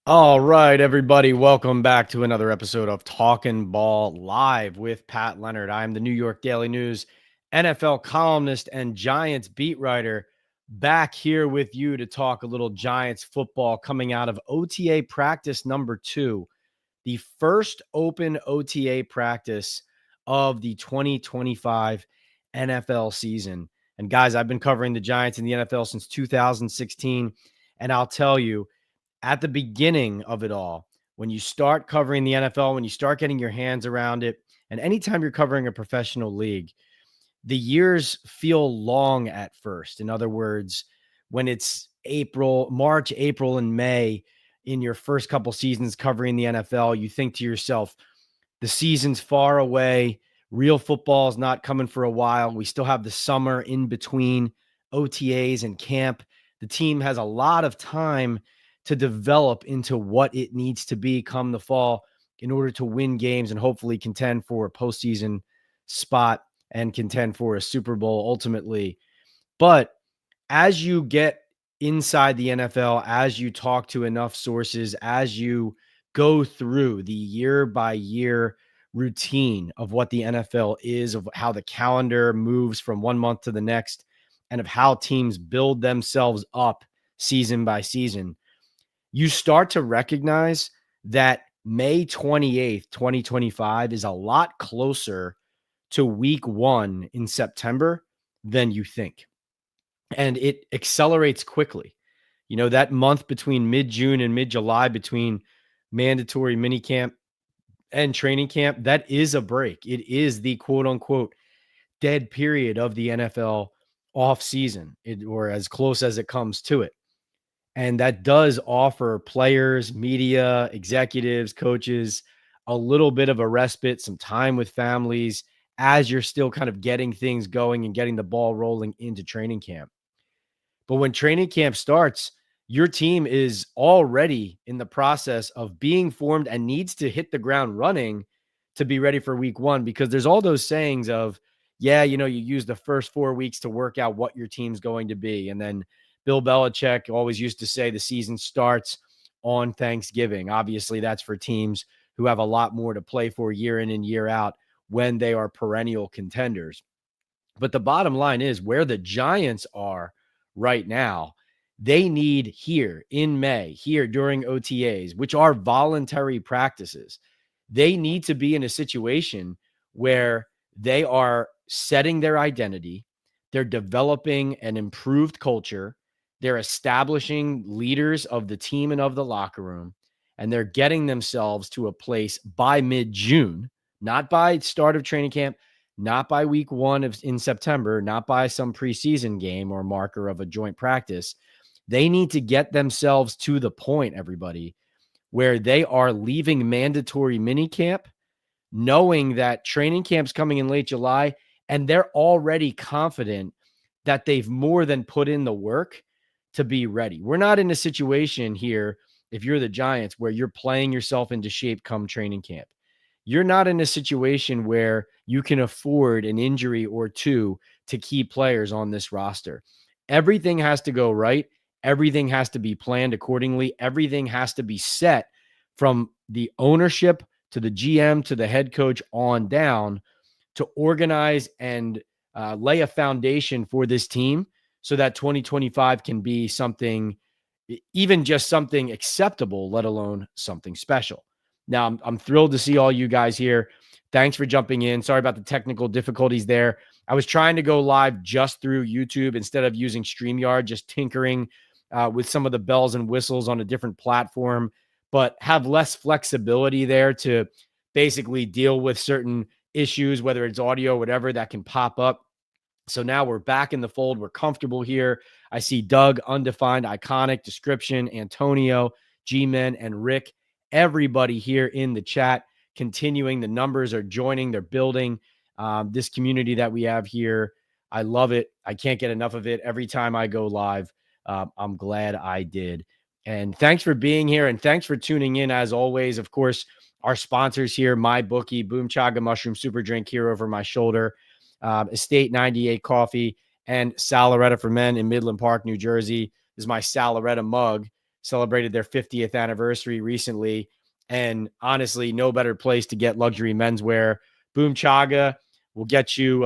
All right, everybody, welcome back to another episode of Talkin' Ball Live with Pat Leonard. I'm the New York Daily News NFL columnist and Giants beat writer, back here with you to talk a little Giants football coming out of OTA practice number 2, the first open OTA practice of the 2025 NFL season. And guys, I've been covering the Giants in the NFL since 2016, and I'll tell you, at the beginning of it all, when you start covering the NFL, when you start getting your hands around it, and anytime you're covering a professional league, the years feel long at first. In other words, when it's March, April, and May in your first couple seasons covering the NFL, you think to yourself, the season's far away. Real football is not coming for a while. We still have the summer in between OTAs and camp. The team has a lot of time to develop into what it needs to be come the fall in order to win games and hopefully contend for a postseason spot and contend for a Super Bowl ultimately. But as you get inside the NFL, as you talk to enough sources, as you go through the year by year routine of what the NFL is, of how the calendar moves from one month to the next, and of how teams build themselves up season by season, you start to recognize that May 28th, 2025 is a lot closer to week 1 in September than you think. And it accelerates quickly. You know, that month between mid-June and mid-July, between mandatory minicamp and training camp, that is a break. It is the quote unquote dead period of the NFL off season, or as close as it comes to it. And that does offer players, media, executives, coaches a little bit of a respite, some time with families as you're still kind of getting things going and getting the ball rolling into training camp. But when training camp starts, your team is already in the process of being formed and needs to hit the ground running to be ready for week 1, because there's all those sayings of, yeah, you use the first 4 weeks to work out what your team's going to be. And then Bill Belichick always used to say the season starts on Thanksgiving. Obviously, that's for teams who have a lot more to play for year in and year out when they are perennial contenders. But the bottom line is, where the Giants are right now, they need here in May, here during OTAs, which are voluntary practices, they need to be in a situation where they are setting their identity, they're developing an improved culture, they're establishing leaders of the team and of the locker room, and they're getting themselves to a place by mid-June, not by start of training camp, not by week 1 in September, not by some preseason game or marker of a joint practice. They need to get themselves to the point, everybody, where they are leaving mandatory minicamp, knowing that training camp's coming in late July, and they're already confident that they've more than put in the work to be ready. We're not in a situation here, if you're the Giants, where you're playing yourself into shape come training camp. You're not in a situation where you can afford an injury or two to keep players on this roster. Everything has to go right. Everything has to be planned accordingly. Everything has to be set from the ownership to the GM to the head coach on down to organize and lay a foundation for this team so that 2025 can be something, even just something acceptable, let alone something special. Now, I'm thrilled to see all you guys here. Thanks for jumping in. Sorry about the technical difficulties there. I was trying to go live just through YouTube instead of using StreamYard, just tinkering with some of the bells and whistles on a different platform, but have less flexibility there to basically deal with certain issues, whether it's audio, whatever that can pop up. So now we're back in the fold. We're comfortable here. I see Doug, Undefined, Iconic, Description, Antonio, G-Men, and Rick. Everybody here in the chat continuing. The numbers are joining. They're building this community that we have here. I love it. I can't get enough of it. Every time I go live, I'm glad I did. And thanks for being here. And thanks for tuning in as always. Of course, our sponsors here, MyBookie, Boom Chaga Mushroom Super Drink here over my shoulder, Estate 98 Coffee, and Salaretta for Men in Midland Park, New Jersey. This is my Salaretta mug celebrated their 50th anniversary recently. And honestly, no better place to get luxury menswear. Boom Chaga will get you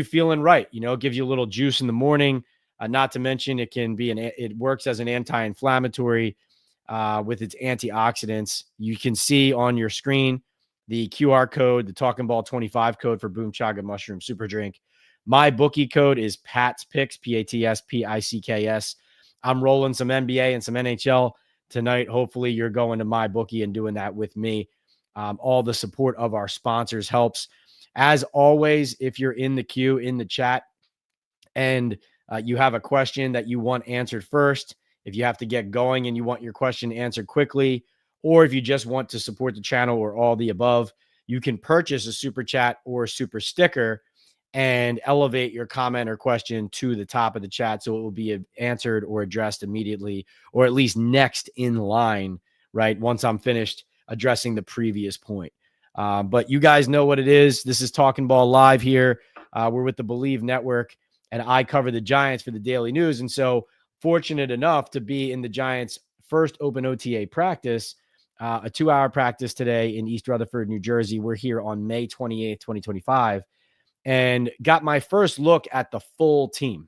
feeling right. Gives you a little juice in the morning. Not to mention, it works as an anti-inflammatory with its antioxidants. You can see on your screen the QR code, the Talkin Ball 25 code for Boom Chaga Mushroom Super Drink. My bookie code is Pat's Picks, PATSPICKS. I'm rolling some NBA and some NHL tonight. Hopefully you're going to my bookie and doing that with me. All the support of our sponsors helps. As always, if you're in the queue, in the chat, and you have a question that you want answered first, if you have to get going and you want your question answered quickly, or if you just want to support the channel or all the above, you can purchase a super chat or a super sticker and elevate your comment or question to the top of the chat so it will be answered or addressed immediately, or at least next in line, right? Once I'm finished addressing the previous point. But you guys know what it is. This is Talkin Ball Live here. We're with the Believe Network, and I cover the Giants for the Daily News. And so fortunate enough to be in the Giants' first open OTA practice, a 2-hour practice today in East Rutherford, New Jersey. We're here on May 28th, 2025. And got my first look at the full team.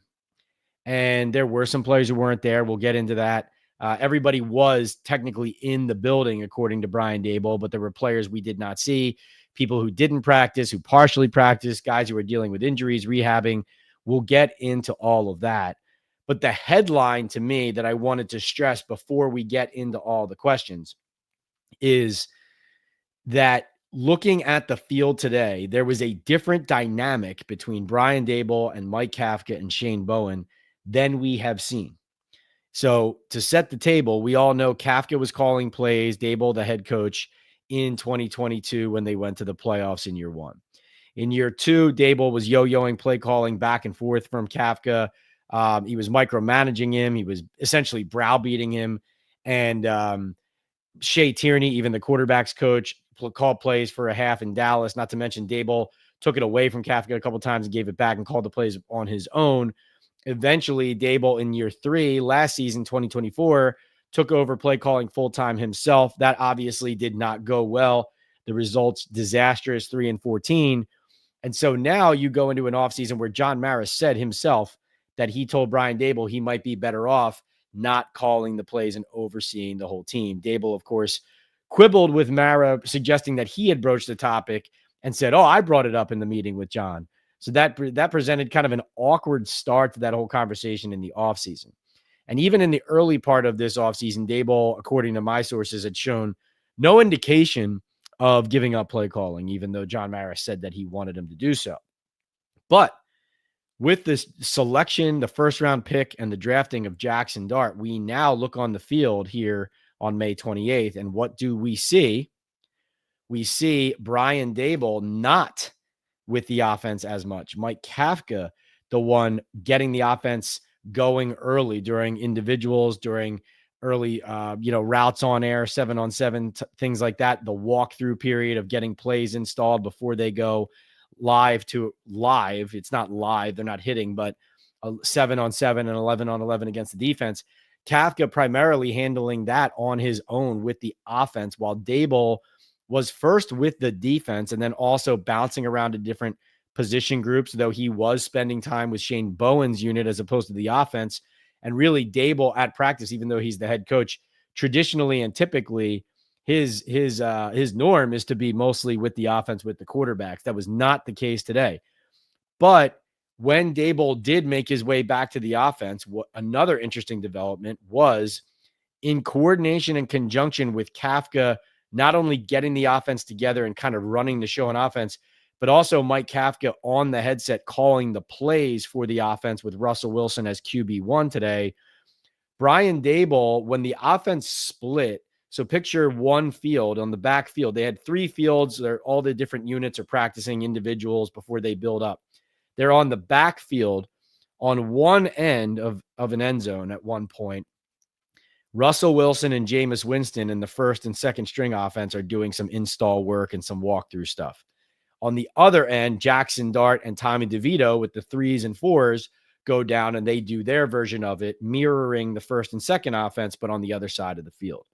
And there were some players who weren't there. We'll get into that. Everybody was technically in the building, according to Brian Daboll, but there were players we did not see, people who didn't practice, who partially practiced, guys who were dealing with injuries, rehabbing. We'll get into all of that. But the headline to me that I wanted to stress before we get into all the questions is that looking at the field today, there was a different dynamic between Brian Daboll and Mike Kafka and Shane Bowen than we have seen. So to set the table, we all know Kafka was calling plays, Daboll, the head coach, in 2022 when they went to the playoffs in year one. In year two, Daboll was yo-yoing play calling back and forth from Kafka. He was micromanaging him. He was essentially browbeating him. And Shea Tierney, even the quarterback's coach, called plays for a half in Dallas. Not to mention Daboll took it away from Kafka a couple of times and gave it back and called the plays on his own. Eventually, Daboll in year three, last season, 2024, took over play calling full-time himself. That obviously did not go well. The results disastrous, 3-14. And so now you go into an offseason where John Maris said himself that he told Brian Daboll he might be better off not calling the plays and overseeing the whole team. Daboll, of course, quibbled with Mara, suggesting that he had broached the topic and said, "Oh, I brought it up in the meeting with John." So that presented kind of an awkward start to that whole conversation in the offseason. And even in the early part of this offseason, Daboll, according to my sources, had shown no indication of giving up play calling, even though John Maris said that he wanted him to do so. But with this selection, the first-round pick, and the drafting of Jackson Dart, we now look on the field here on May 28th, and what do we see? We see Brian Daboll not with the offense as much. Mike Kafka, the one getting the offense going early during individuals, during early, routes on air, 7-on-7, things like that. The walkthrough period of getting plays installed before they go live to live. It's not live. They're not hitting, but 7-on-7 and 11-on-11 against the defense. Kafka primarily handling that on his own with the offense, while Daboll was first with the defense and then also bouncing around to different position groups, though he was spending time with Shane Bowen's unit as opposed to the offense. And really Daboll at practice, even though he's the head coach, traditionally and typically his norm is to be mostly with the offense, with the quarterbacks. That was not the case today. But when Daboll did make his way back to the offense, another interesting development was in coordination and conjunction with Kafka, not only getting the offense together and kind of running the show on offense, but also Mike Kafka on the headset calling the plays for the offense with Russell Wilson as QB1 today. Brian Daboll, when the offense split, so picture one field on the backfield. They had three fields. All the different units are practicing individuals before they build up. They're on the backfield on one end of an end zone at one point. Russell Wilson and Jameis Winston in the first and second string offense are doing some install work and some walkthrough stuff. On the other end, Jackson Dart and Tommy DeVito with the 3s and 4s go down and they do their version of it, mirroring the first and second offense, but on the other side of the field.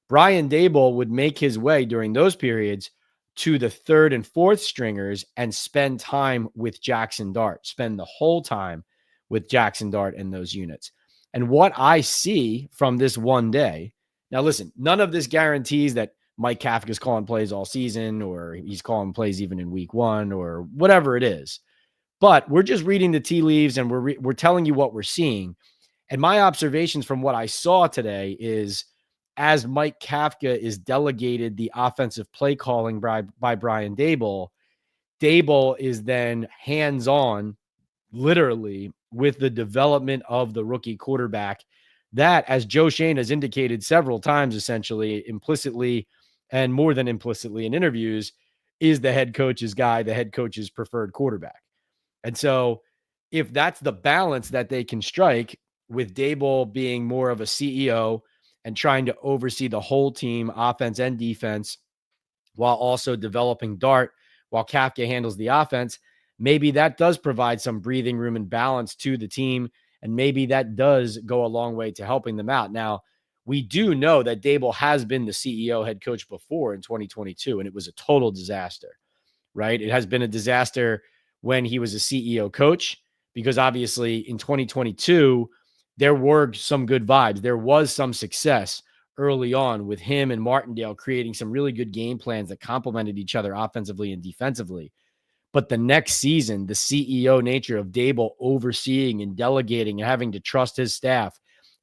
Brian Daboll would make his way during those periods to the third and fourth stringers and spend time with Jackson Dart, spend the whole time with Jackson Dart in those units. And what I see from this one day, now listen, none of this guarantees that Mike Kafka is calling plays all season, or he's calling plays even in week one, or whatever it is. But we're just reading the tea leaves and we're telling you what we're seeing. And my observations from what I saw today is, as Mike Kafka is delegated the offensive play calling by Brian Daboll, Daboll is then hands-on, literally, with the development of the rookie quarterback that, as Joe Schoen has indicated several times, essentially, implicitly and more than implicitly in interviews, is the head coach's guy, the head coach's preferred quarterback. And so if that's the balance that they can strike, with Daboll being more of a CEO and trying to oversee the whole team, offense and defense, while also developing Dart, while Kafka handles the offense, maybe that does provide some breathing room and balance to the team. And maybe that does go a long way to helping them out. Now, we do know that Daboll has been the CEO head coach before in 2022, and it was a total disaster, right? It has been a disaster when he was a CEO coach, because obviously in 2022, there were some good vibes. There was some success early on with him and Martindale creating some really good game plans that complemented each other offensively and defensively. But the next season, the CEO nature of Daboll overseeing and delegating and having to trust his staff,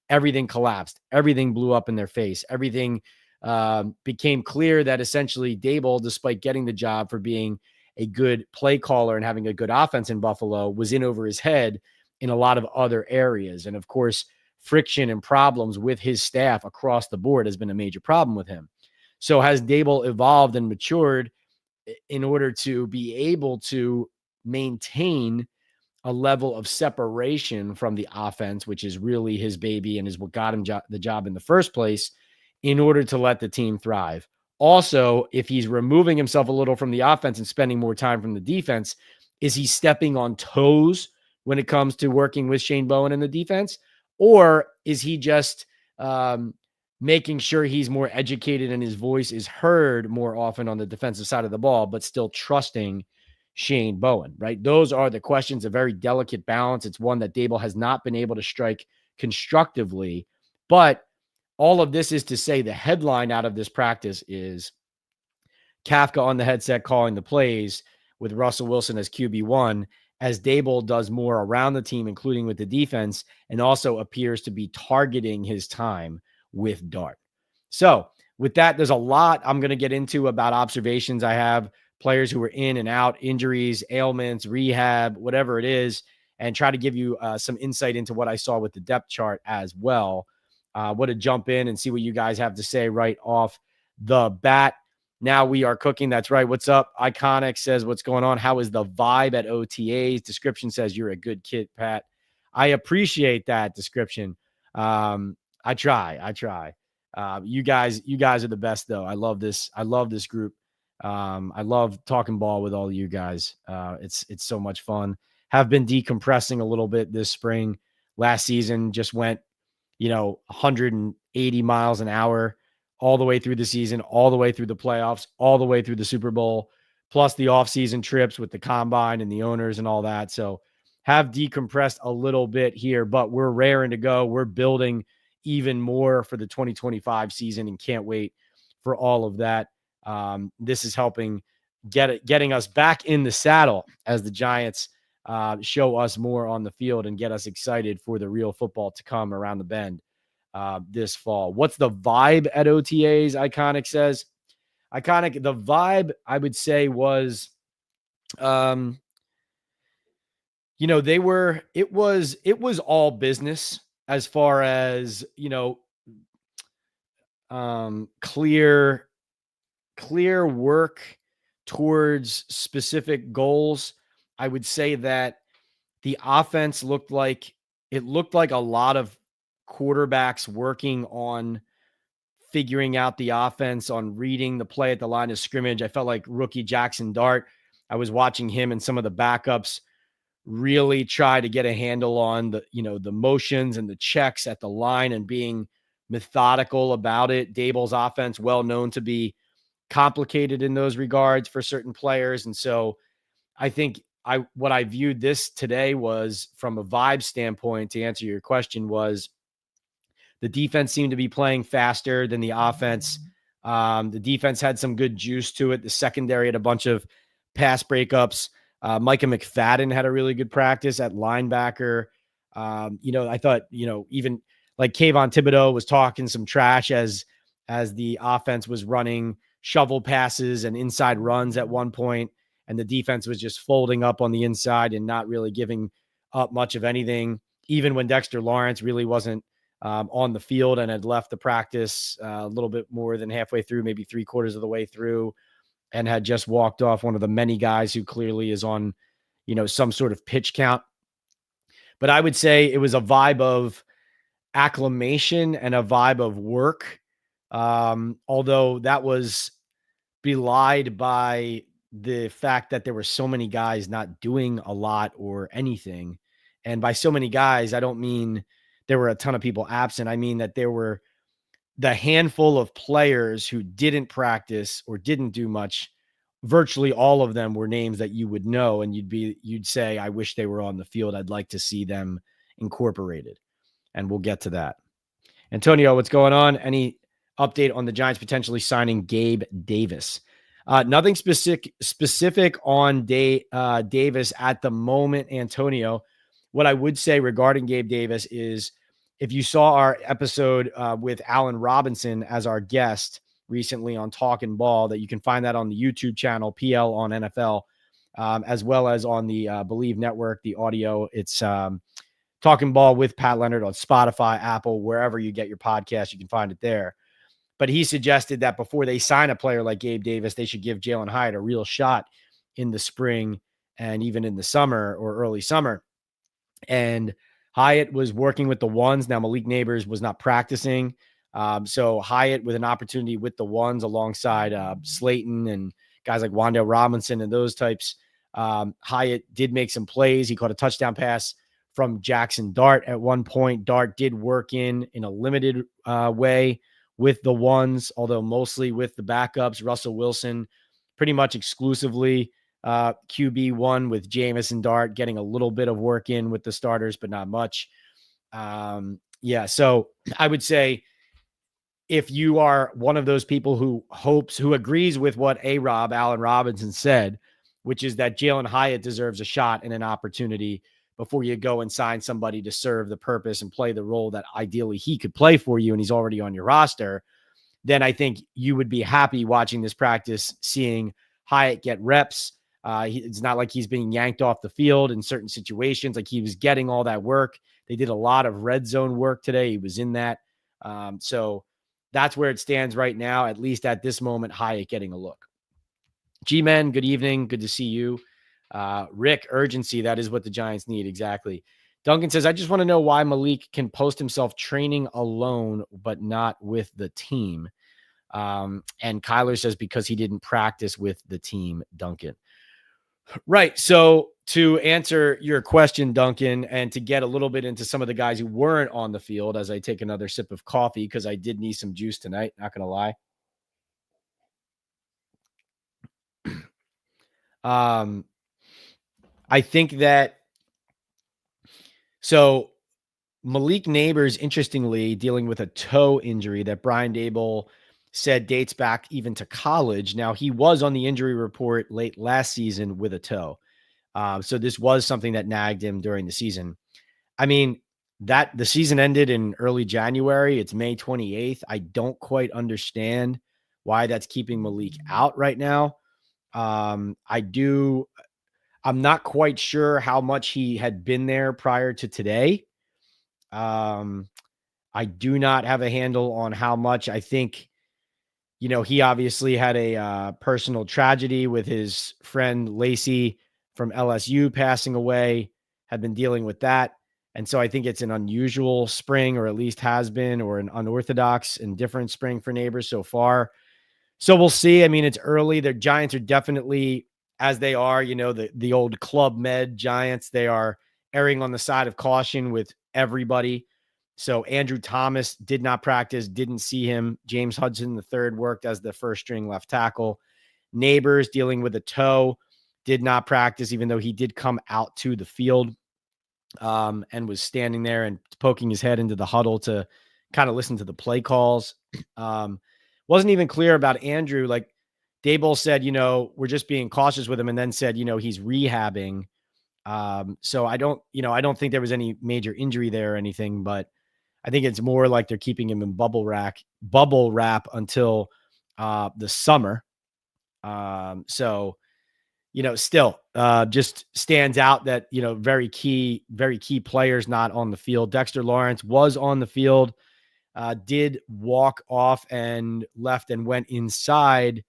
everything collapsed. Everything blew up in their face. Everything became clear that essentially Daboll, despite getting the job for being a good play caller and having a good offense in Buffalo, was in over his head in a lot of other areas. And of course, friction and problems with his staff across the board has been a major problem with him. So has Daboll evolved and matured in order to be able to maintain a level of separation from the offense, which is really his baby and is what got him the job in the first place, in order to let the team thrive. Also, if he's removing himself a little from the offense and spending more time from the defense, is he stepping on toes when it comes to working with Shane Bowen in the defense? Or is he just making sure he's more educated and his voice is heard more often on the defensive side of the ball, but still trusting Shane Bowen, right? Those are the questions, a very delicate balance. It's one that Daboll has not been able to strike constructively. But all of this is to say the headline out of this practice is Kafka on the headset calling the plays with Russell Wilson as QB1, as Daboll does more around the team, including with the defense, and also appears to be targeting his time with Dart. So with that, there's a lot I'm going to get into about observations I have, players who are in and out, injuries, ailments, rehab, whatever it is, and try to give you some insight into what I saw with the depth chart as well. What to jump in and see what you guys have to say right off the bat. Now we are cooking. That's right. What's up? Iconic says, what's going on? How is the vibe at OTAs? Description says, you're a good kid, Pat. I appreciate that description. I try. You guys are the best though. I love this group. I love talking ball with all of you guys. It's so much fun. Have been decompressing a little bit this spring. Last season just went, 180 miles an hour all the way through the season, all the way through the playoffs, all the way through the Super Bowl, plus the off-season trips with the combine and the owners and all that. So have decompressed a little bit here, but we're raring to go. We're building even more for the 2025 season and can't wait for all of that. This is helping getting us back in the saddle as the Giants show us more on the field and get us excited for the real football to come around the bend this fall. What's the vibe at OTAs? Iconic says. Iconic, the vibe I would say was, it was all business as far as, clear work towards specific goals. I would say that the offense looked like a lot of quarterbacks working on figuring out the offense, on reading the play at the line of scrimmage. I felt like rookie Jackson Dart, I was watching him and some of the backups really try to get a handle on the motions and the checks at the line and being methodical about it. Daboll's offense, well known to be complicated in those regards for certain players. And so I think what I viewed this today was, from a vibe standpoint, to answer your question, was the defense seemed to be playing faster than the offense. The defense had some good juice to it. The secondary had a bunch of pass breakups. Micah McFadden had a really good practice at linebacker. I thought, even like Kayvon Thibodeau was talking some trash as the offense was running shovel passes and inside runs at one point, and the defense was just folding up on the inside and not really giving up much of anything, even when Dexter Lawrence really wasn't on the field and had left the practice a little bit more than halfway through, maybe 3/4 of the way through, and had just walked off, one of the many guys who clearly is on, some sort of pitch count. But I would say it was a vibe of acclimation and a vibe of work. Although that was belied by the fact that there were so many guys not doing a lot or anything. And by so many guys, I don't mean there were a ton of people absent. I mean that there were the handful of players who didn't practice or didn't do much. Virtually all of them were names that you would know, and you'd say, I wish they were on the field. I'd like to see them incorporated. And we'll get to that. Antonio, what's going on? Any update on the Giants potentially signing Gabe Davis? Nothing specific on Davis at the moment, Antonio. What I would say regarding Gabe Davis is, if you saw our episode with Allen Robinson as our guest recently on Talkin Ball, that you can find that on the YouTube channel, PL on NFL, as well as on the Believe Network, the audio. It's Talkin Ball with Pat Leonard on Spotify, Apple, wherever you get your podcast, you can find it there. But he suggested that before they sign a player like Gabe Davis, they should give Jalin Hyatt a real shot in the spring and even in the summer or early summer. And Hyatt was working with the ones. Now, Malik Neighbors was not practicing. So Hyatt with an opportunity with the ones alongside Slayton and guys like Wan'Dale Robinson and those types. Hyatt did make some plays. He caught a touchdown pass from Jackson Dart at one point. Dart did work in a limited way with the ones, although mostly with the backups. Russell Wilson pretty much exclusively QB1 with Jameis and Dart, getting a little bit of work in with the starters, but not much. So I would say, if you are one of those people who agrees with what Allen Robinson said, which is that Jalin Hyatt deserves a shot and an opportunity before you go and sign somebody to serve the purpose and play the role that ideally he could play for you, and he's already on your roster, then I think you would be happy watching this practice, seeing Hyatt get reps. It's not like he's being yanked off the field in certain situations. Like, he was getting all that work. They did a lot of red zone work today. He was in that. So that's where it stands right now, at least at this moment. Hyatt getting a look. G-Men, good evening. Good to see you. Rick, urgency. That is what the Giants need. Exactly. Duncan says, I just want to know why Malik can post himself training alone, but not with the team. And Kyler says, because he didn't practice with the team, Duncan. Right. So to answer your question, Duncan, and to get a little bit into some of the guys who weren't on the field, as I take another sip of coffee, because I did need some juice tonight, not going to lie. I think that, so Malik Neighbors, interestingly, dealing with a toe injury that Brian Daboll said dates back even to college. Now, he was on the injury report late last season with a toe. So this was something that nagged him during the season. I mean, that the season ended in early January. It's May 28th. I don't quite understand why that's keeping Malik out right now. I'm not quite sure how much he had been there prior to today. I do not have a handle on how much. I think, he obviously had a personal tragedy with his friend Lacey from LSU passing away, had been dealing with that. And so I think it's an unusual spring, or at least has been, or an unorthodox and different spring for Neighbors so far. So we'll see. I mean, it's early. The Giants are definitely as they are, the old Club Med Giants, they are erring on the side of caution with everybody. So Andrew Thomas did not practice, didn't see him. James Hudson III worked as the first string left tackle. Neighbors dealing with a toe, did not practice, even though he did come out to the field and was standing there and poking his head into the huddle to kind of listen to the play calls. Wasn't even clear about Andrew. Like Daboll said, we're just being cautious with him, and then said, he's rehabbing. So I don't think there was any major injury there or anything, but I think it's more like they're keeping him in bubble wrap until the summer. So, still just stands out that, very key players not on the field. Dexter Lawrence was on the field, did walk off and left and went inside,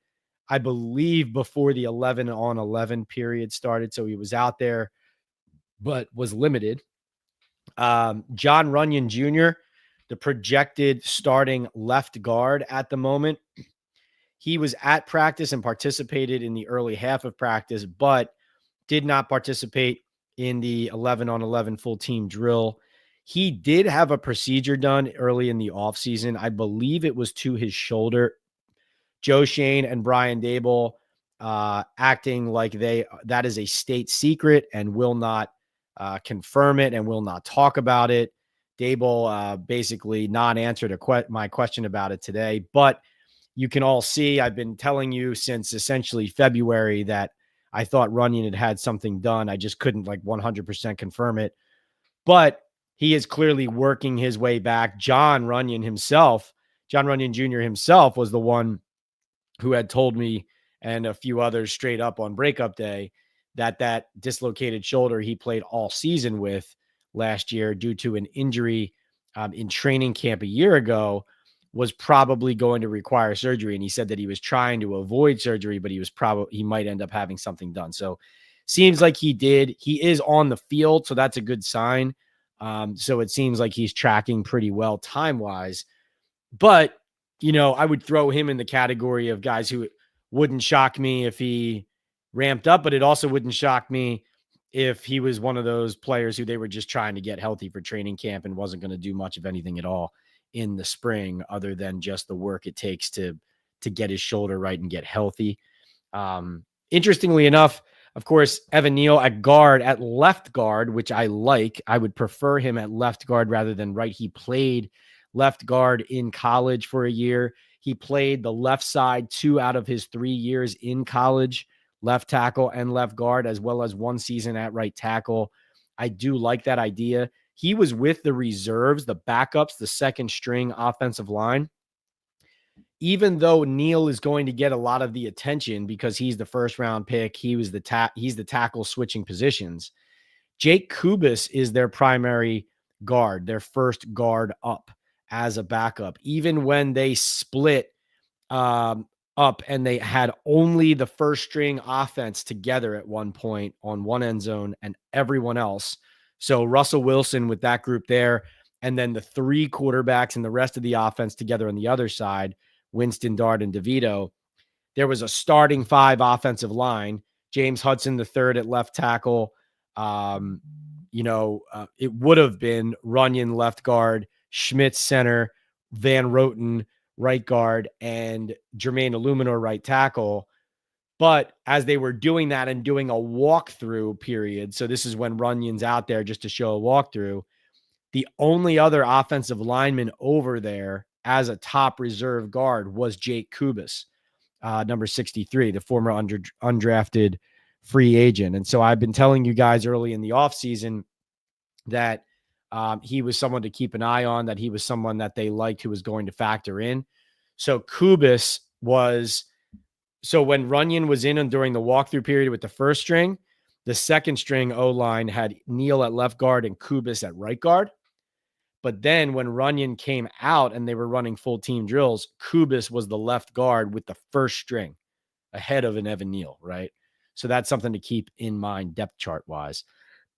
I believe, before the 11-on-11 period started. So he was out there, but was limited. John Runyon Jr., the projected starting left guard at the moment, he was at practice and participated in the early half of practice, but did not participate in the 11-on-11 full team drill. He did have a procedure done early in the offseason. I believe it was to his shoulder. Joe Shane and Brian Daboll acting like that is a state secret and will not confirm it and will not talk about it. Daboll basically not answered my question about it today, but you can all see I've been telling you since essentially February that I thought Runyon had something done. I just couldn't 100% confirm it, but he is clearly working his way back. John Runyon Jr. himself was the one who had told me and a few others straight up on breakup day that dislocated shoulder he played all season with last year due to an injury in training camp a year ago was probably going to require surgery. And he said that he was trying to avoid surgery, but he might end up having something done. So seems like he did. He is on the field, so that's a good sign. So it seems like he's tracking pretty well time-wise. But, I would throw him in the category of guys who wouldn't shock me if he ramped up, but it also wouldn't shock me if he was one of those players who they were just trying to get healthy for training camp and wasn't going to do much of anything at all in the spring other than just the work it takes to get his shoulder right and get healthy. Interestingly enough, of course, Evan Neal at left guard, which I like. I would prefer him at left guard rather than right. He played left guard in college for a year. He played the left side 2 out of his 3 years in college, left tackle and left guard, as well as 1 season at right tackle. I do like that idea. He was with the reserves, the backups, the second string offensive line. Even though Neal is going to get a lot of the attention because he's the first round pick, he's the tackle switching positions. Jake Kubis is their primary guard, their first guard up as a backup. Even when they split up and they had only the first string offense together at one point on one end zone and everyone else. So Russell Wilson with that group there, and then the 3 quarterbacks and the rest of the offense together on the other side, Winston, Dart, and DeVito. There was a starting 5 offensive line. James Hudson III at left tackle. It would have been Runyon left guard, Schmitz center, Van Roten right guard, and Jermaine Illuminor right tackle. But as they were doing that and doing a walkthrough period, so this is when Runyon's out there just to show a walkthrough, the only other offensive lineman over there as a top reserve guard was Jake Kubis, number 63, the former undrafted free agent. And so I've been telling you guys early in the offseason that he was someone to keep an eye on, that he was someone that they liked who was going to factor in. So Kubis was... So when Runyon was in and during the walkthrough period with the first string, the second string O-line had Neal at left guard and Kubis at right guard. But then when Runyon came out and they were running full team drills, Kubis was the left guard with the first string ahead of an Evan Neal, right? So that's something to keep in mind depth chart wise.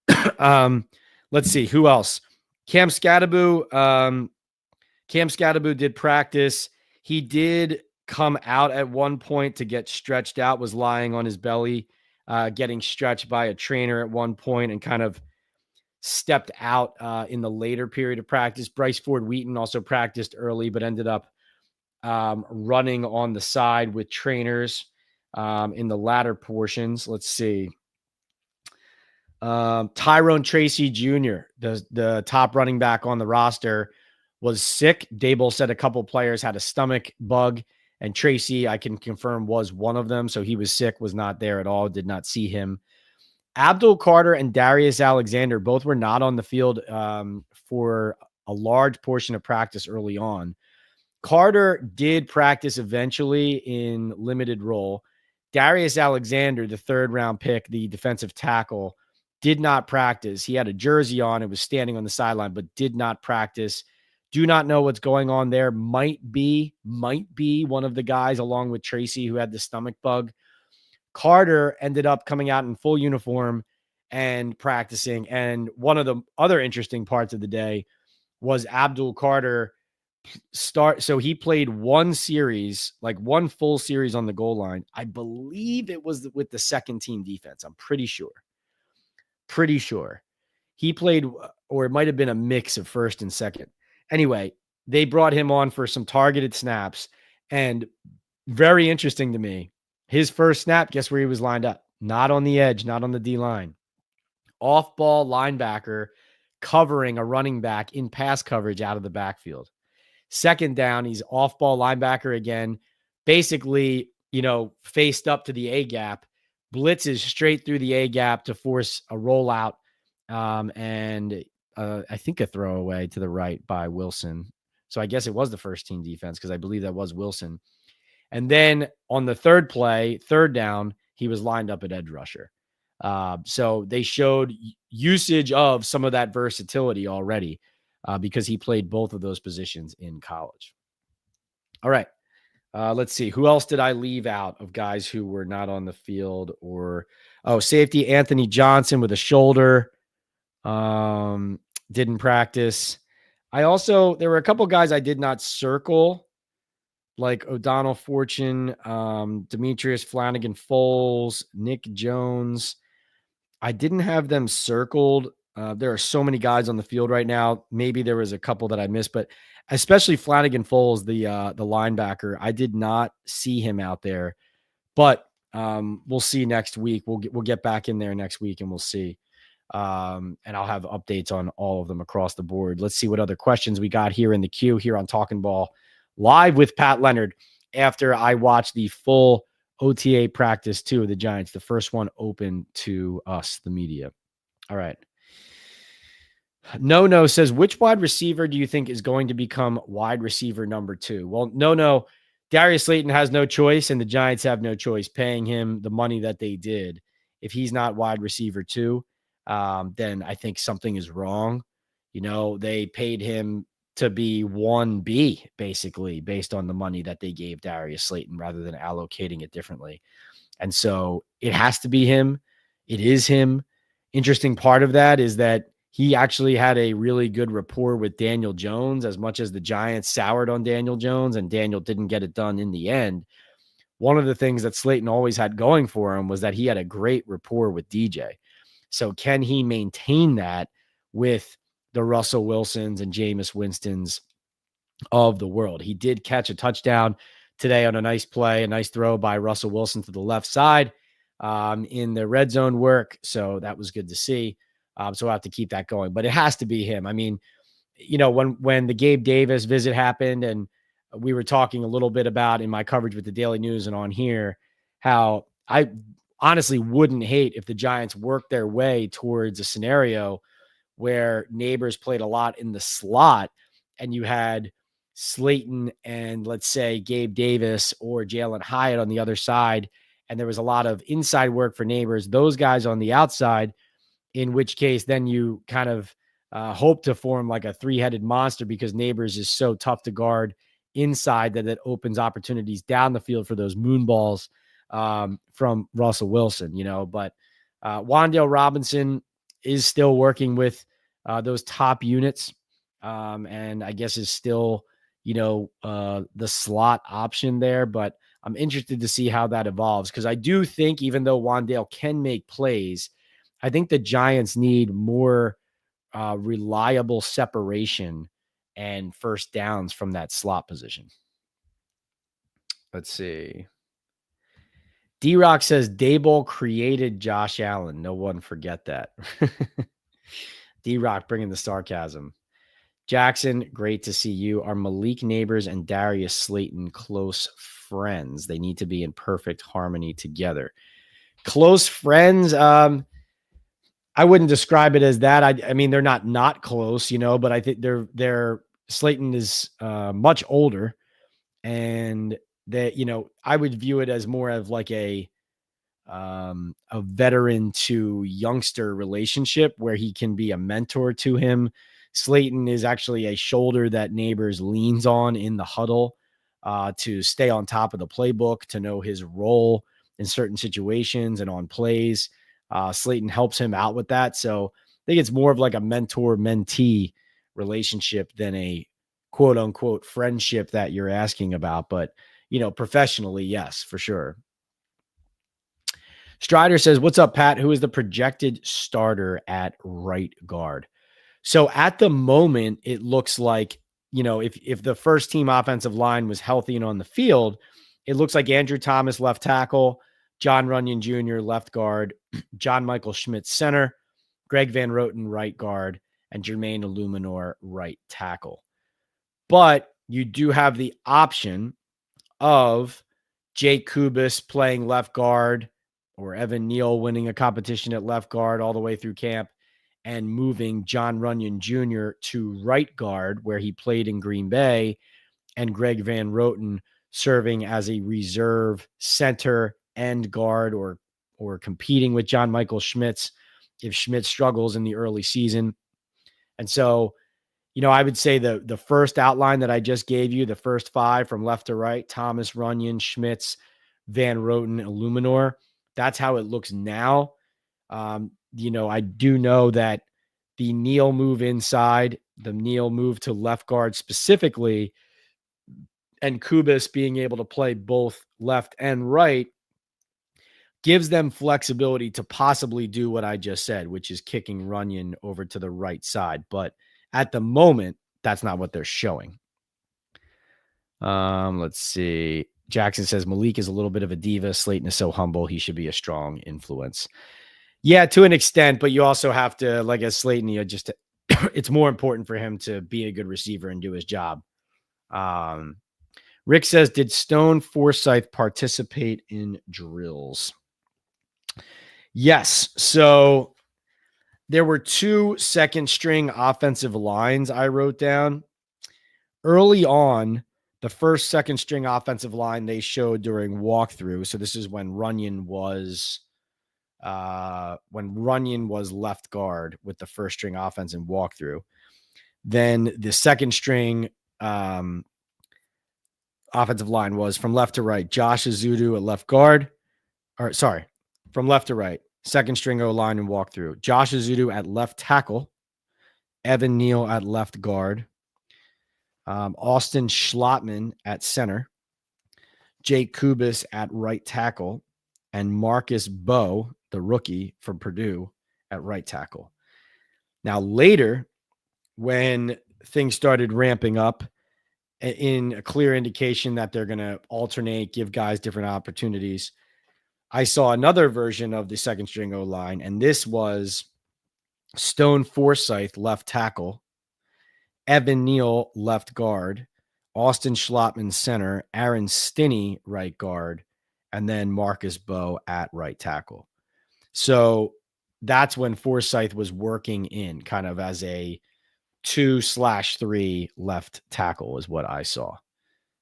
Let's see who else. Cam Skattebo did practice. He did come out at one point to get stretched out, was lying on his belly getting stretched by a trainer at one point and kind of stepped out in the later period of practice. Bryce Ford Wheaton also practiced early, but ended up running on the side with trainers in the latter portions. Let's see. Tyrone Tracy Jr., the top running back on the roster, was sick. Daboll said a couple players had a stomach bug, and Tracy, I can confirm, was one of them. So he was sick, was not there at all, did not see him. Abdul Carter and Darius Alexander both were not on the field for a large portion of practice early on. Carter did practice eventually in limited role. Darius Alexander, the third-round pick, the defensive tackle, did not practice. He had a jersey on and was standing on the sideline, but did not practice. Do not know what's going on there. Might be one of the guys along with Tracy who had the stomach bug. Carter ended up coming out in full uniform and practicing. And one of the other interesting parts of the day was Abdul Carter so he played one series, like one full series on the goal line. I believe it was with the second team defense. I'm pretty sure. He played, or it might have been a mix of first and second. Anyway, they brought him on for some targeted snaps, and very interesting to me, his first snap, guess where he was lined up? Not on the edge, not on the D line. Off-ball linebacker covering a running back in pass coverage out of the backfield. Second down, he's off-ball linebacker again, basically, faced up to the A-gap, blitzes straight through the A-gap to force a rollout, and I think a throwaway to the right by Wilson. So I guess it was the first team defense because I believe that was Wilson. And then on the third play, third down, he was lined up at edge rusher. So they showed usage of some of that versatility already because he played both of those positions in college. All right. Let's see. Who else did I leave out of guys who were not on the field? Safety Anthony Johnson with a shoulder. Didn't practice. There were a couple guys I did not circle, like O'Donnell Fortune, Demetrius Flanagan-Foles, Nick Jones. I didn't have them circled. There are so many guys on the field right now. Maybe there was a couple that I missed, but especially Flanagan-Foles, the linebacker, I did not see him out there. But we'll see next week. We'll get back in there next week and we'll see. And I'll have updates on all of them across the board. Let's see what other questions we got here in the queue here on Talkin' Ball live with Pat Leonard after I watched the full OTA practice too of the Giants, the first one open to us, the media. All right. No says, which wide receiver do you think is going to become wide receiver number 2? Well, no. Darius Slayton has no choice, and the Giants have no choice paying him the money that they did. If he's not wide receiver 2, then I think something is wrong. They paid him to be 1B, basically, based on the money that they gave Darius Slayton rather than allocating it differently. And so it has to be him. It is him. Interesting part of that is that he actually had a really good rapport with Daniel Jones, as much as the Giants soured on Daniel Jones and Daniel didn't get it done in the end. One of the things that Slayton always had going for him was that he had a great rapport with DJ. So can he maintain that with the Russell Wilsons and Jameis Winstons of the world? He did catch a touchdown today on a nice play, a nice throw by Russell Wilson to the left side in the red zone work. So that was good to see. So we'll have to keep that going, but it has to be him. I mean, when the Gabe Davis visit happened, and we were talking a little bit about in my coverage with the Daily News and on here, how I honestly wouldn't hate if the Giants worked their way towards a scenario where Neighbors played a lot in the slot and you had Slayton and, let's say, Gabe Davis or Jalen Hyatt on the other side, and there was a lot of inside work for Neighbors, those guys on the outside, in which case then you kind of hope to form like a three-headed monster because Neighbors is so tough to guard inside that it opens opportunities down the field for those moon balls from Russell Wilson, but Wan'Dale Robinson is still working with those top units and I guess is still, the slot option there, but I'm interested to see how that evolves, because I do think, even though Wan'Dale can make plays, I think the Giants need more reliable separation and first downs from that slot position. Let's see. D-Rock says Daboll created Josh Allen. No one forget that. D-Rock bringing the sarcasm. Jackson, great to see you. Are Malik Neighbors and Darius Slayton close friends? They need to be in perfect harmony together. Close friends? I wouldn't describe it as that. I mean, they're not close, but I think they're Slayton is much older, and that, I would view it as more of like a veteran to youngster relationship where he can be a mentor to him. Slayton is actually a shoulder that Neighbors leans on in the huddle to stay on top of the playbook, to know his role in certain situations and on plays. Slayton helps him out with that. So I think it's more of like a mentor-mentee relationship than a quote unquote friendship that you're asking about. But, professionally, yes, for sure. Strider says, what's up, Pat? Who is the projected starter at right guard? So at the moment, it looks like, if the first team offensive line was healthy and on the field, it looks like Andrew Thomas, left tackle, John Runyon Jr., left guard, John Michael Schmidt, center, Greg Van Roten, right guard, and Jermaine Illuminor, right tackle. But you do have the option of Jake Kubis playing left guard, or Evan Neal winning a competition at left guard all the way through camp, and moving John Runyon Jr. to right guard, where he played in Green Bay, and Greg Van Roten serving as a reserve center end guard, or competing with John Michael Schmitz if Schmitz struggles in the early season. And so, I would say the first outline that I just gave you, the first five from left to right, Thomas, Runyon, Schmitz, Van Roten, Illuminor, that's how it looks now. I do know that the Neal move inside, the Neal move to left guard specifically, and Kubis being able to play both left and right gives them flexibility to possibly do what I just said, which is kicking Runyon over to the right side. But at the moment, that's not what they're showing. Let's see. Jackson says Malik is a little bit of a diva. Slayton is so humble. He should be a strong influence. Yeah, to an extent, but you also have to, like as Slayton, it's more important for him to be a good receiver and do his job. Rick says, did Stone Forsythe participate in drills? Yes. So there were 2 second string offensive lines I wrote down. Early on, the first second string offensive line they showed during walkthrough. So this is when Runyon was left guard with the first string offense in walkthrough. Then the second string offensive line was from left to right, Josh Azudu at left guard. From left to right, second string O-line and walkthrough. Josh Azudu at left tackle, Evan Neal at left guard, Austin Schlottman at center, Jake Kubis at right tackle, and Marcus Bowe, the rookie from Purdue, at right tackle. Now, later, when things started ramping up, in a clear indication that they're going to alternate, give guys different opportunities, I saw another version of the second string O-line, and this was Stone Forsythe, left tackle, Evan Neal, left guard, Austin Schlottman, center, Aaron Stinney, right guard, and then Marcus Bowe at right tackle. So that's when Forsythe was working in kind of as a 2/3 left tackle is what I saw.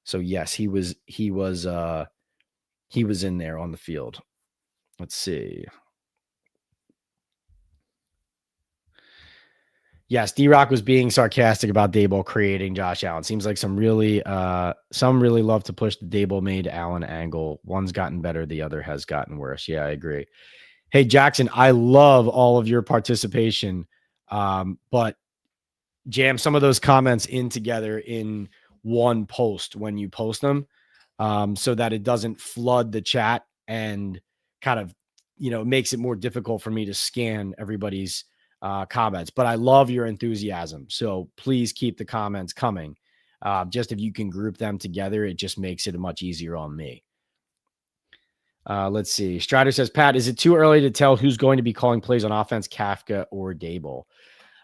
So yes, he was in there on the field. Let's see. Yes, D-Rock was being sarcastic about Daboll creating Josh Allen. Seems like some really love to push the Daboll made Allen angle. One's gotten better, the other has gotten worse. Yeah, I agree. Hey, Jackson, I love all of your participation, but jam some of those comments in together in one post when you post them. so that it doesn't flood the chat and kind of, makes it more difficult for me to scan everybody's comments. But I love your enthusiasm. So please keep the comments coming. Just if you can group them together, it just makes it much easier on me. Let's see. Strider says, Pat, is it too early to tell who's going to be calling plays on offense, Kafka or Daboll?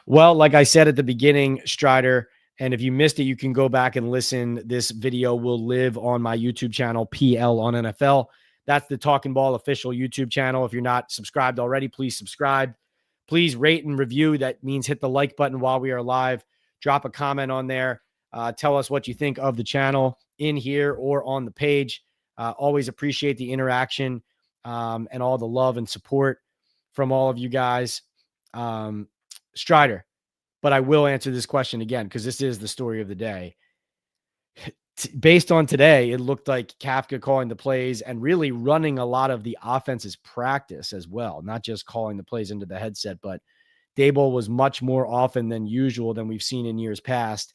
Well, like I said at the beginning, Strider, and if you missed it, you can go back and listen. This video will live on my YouTube channel, PL on NFL. That's the Talkin Ball official YouTube channel. If you're not subscribed already, please subscribe. Please rate and review. That means hit the like button while we are live. Drop a comment on there. Tell us what you think of the channel in here or on the page. Always appreciate the interaction and all the love and support from all of you guys. Strider, but I will answer this question again because this is the story of the day. Based on today, it looked like Kafka calling the plays and really running a lot of the offense's practice as well, not just calling the plays into the headset, but Daboll was much more often than usual than we've seen in years past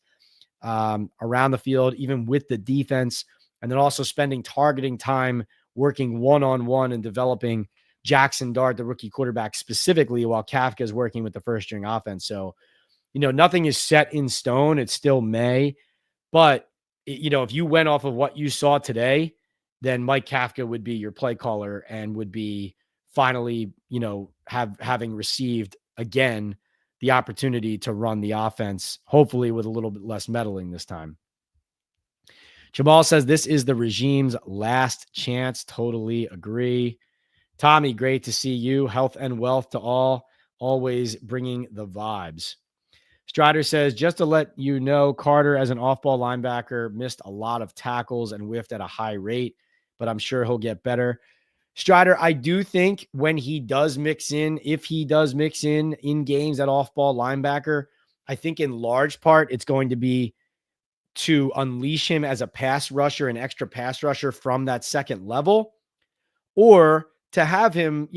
around the field, even with the defense, and then also spending targeting time working one-on-one and developing Jackson Dart, the rookie quarterback, specifically while Kafka is working with the first-string offense. So, nothing is set in stone. It's still May, but if you went off of what you saw today, then Mike Kafka would be your play caller and would be finally, having received again the opportunity to run the offense, hopefully with a little bit less meddling this time. Jamal says this is the regime's last chance. Totally agree. Tommy, great to see you. Health and wealth to all. Always bringing the vibes. Strider says, just to let you know, Carter, as an off-ball linebacker, missed a lot of tackles and whiffed at a high rate, but I'm sure he'll get better. Strider, I do think when he does mix in, if he does mix in games at off-ball linebacker, I think in large part it's going to be to unleash him as a pass rusher, an extra pass rusher from that second level, or to have him,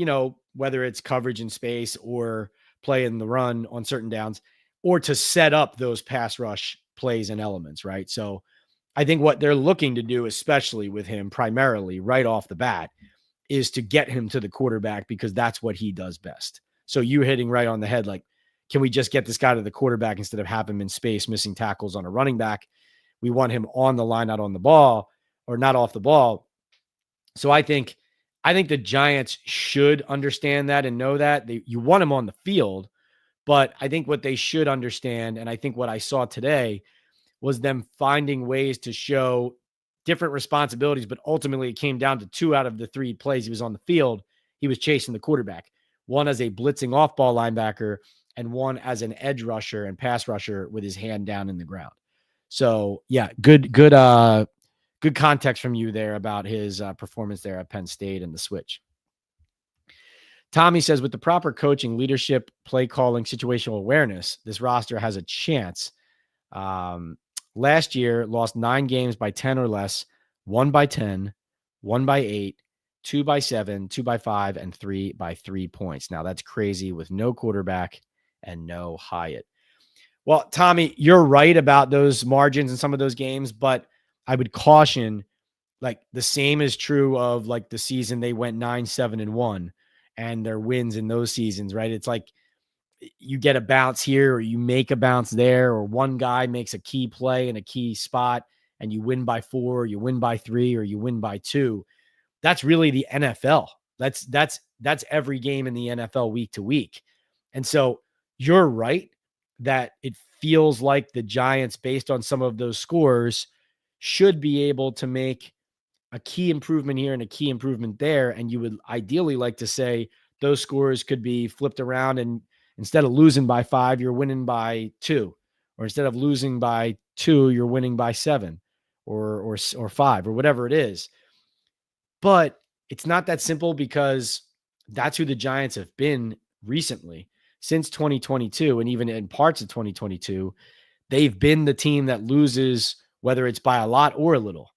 whether it's coverage in space or play in the run on certain downs, or to set up those pass rush plays and elements, right? So I think what they're looking to do, especially with him primarily right off the bat, is to get him to the quarterback because that's what he does best. So you hitting right on the head, like, can we just get this guy to the quarterback instead of have him in space, missing tackles on a running back? We want him on the line, not on the ball, or not off the ball. So I think the Giants should understand that and know that. You want him on the field, but I think what they should understand, and I think what I saw today, was them finding ways to show different responsibilities, but ultimately it came down to 2 out of the 3 plays he was on the field. He was chasing the quarterback, one as a blitzing off-ball linebacker and one as an edge rusher and pass rusher with his hand down in the ground. So yeah, good context from you there about his performance there at Penn State and the switch. Tommy says, with the proper coaching, leadership, play calling, situational awareness, this roster has a chance. Last year, lost 9 games by 10 or less, 1 by 10, 1 by 8, 2 by 7, 2 by 5, and 3 by 3 points. Now, that's crazy with no quarterback and no Hyatt. Well, Tommy, you're right about those margins in some of those games, but I would caution, like, the same is true of like the season they went 9-7-1 and their wins in those seasons, right? It's like you get a bounce here or you make a bounce there, or one guy makes a key play in a key spot and you win by 4, or you win by 3, or you win by 2. That's really the NFL. That's every game in the NFL week to week. And so you're right that it feels like the Giants, based on some of those scores, should be able to make a key improvement here and a key improvement there. And you would ideally like to say those scores could be flipped around, and instead of losing by 5, you're winning by 2, or instead of losing by 2, you're winning by 7 or 5 or whatever it is. But it's not that simple, because that's who the Giants have been recently since 2022. And even in parts of 2022, they've been the team that loses, whether it's by a lot or a little.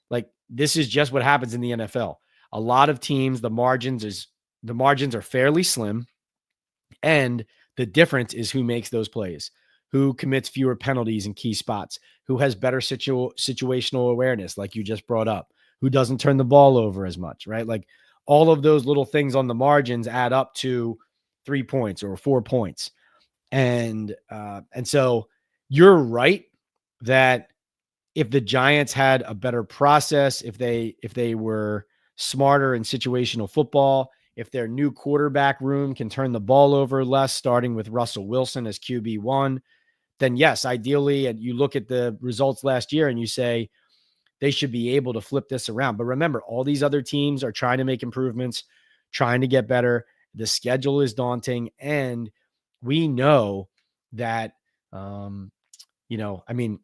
Like, this is just what happens in the NFL. A lot of teams, the margins are fairly slim. And the difference is who makes those plays, who commits fewer penalties in key spots, who has better situational awareness, like you just brought up, who doesn't turn the ball over as much, right? Like all of those little things on the margins add up to 3 points or 4 points. And so you're right that if the Giants had a better process, if they were smarter in situational football, if their new quarterback room can turn the ball over less, starting with Russell Wilson as QB1, then yes, ideally, and you look at the results last year and you say they should be able to flip this around. But remember, all these other teams are trying to make improvements, trying to get better. The schedule is daunting, and we know that, I mean,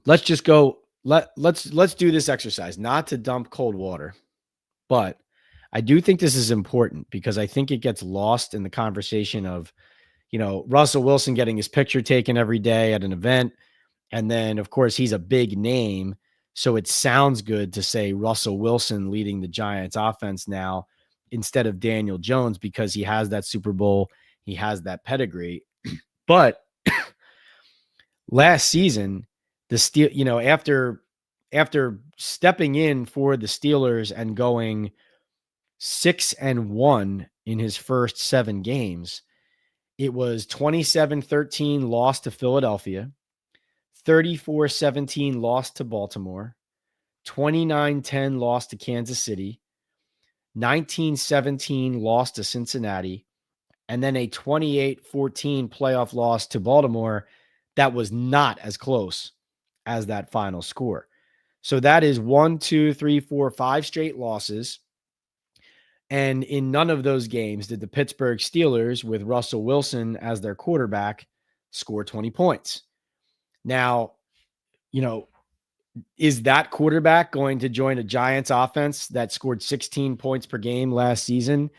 let's just go. Let's do this exercise, not to dump cold water, but I do think this is important because I think it gets lost in the conversation of, Russell Wilson getting his picture taken every day at an event. And then, of course, he's a big name. So it sounds good to say Russell Wilson leading the Giants offense now instead of Daniel Jones because he has that Super Bowl. He has that pedigree. But last season, after stepping in for the Steelers and going 6-1 in his first 7 games, it was 27-13 loss to Philadelphia, 34-17 loss to Baltimore, 29-10 loss to Kansas City, 19-17 loss to Cincinnati, and then a 28-14 playoff loss to Baltimore that was not as close as that final score. So that is 1, 2, 3, 4, 5 straight losses. And in none of those games did the Pittsburgh Steelers, with Russell Wilson as their quarterback, score 20 points. Now, is that quarterback going to join a Giants offense that scored 16 points per game last season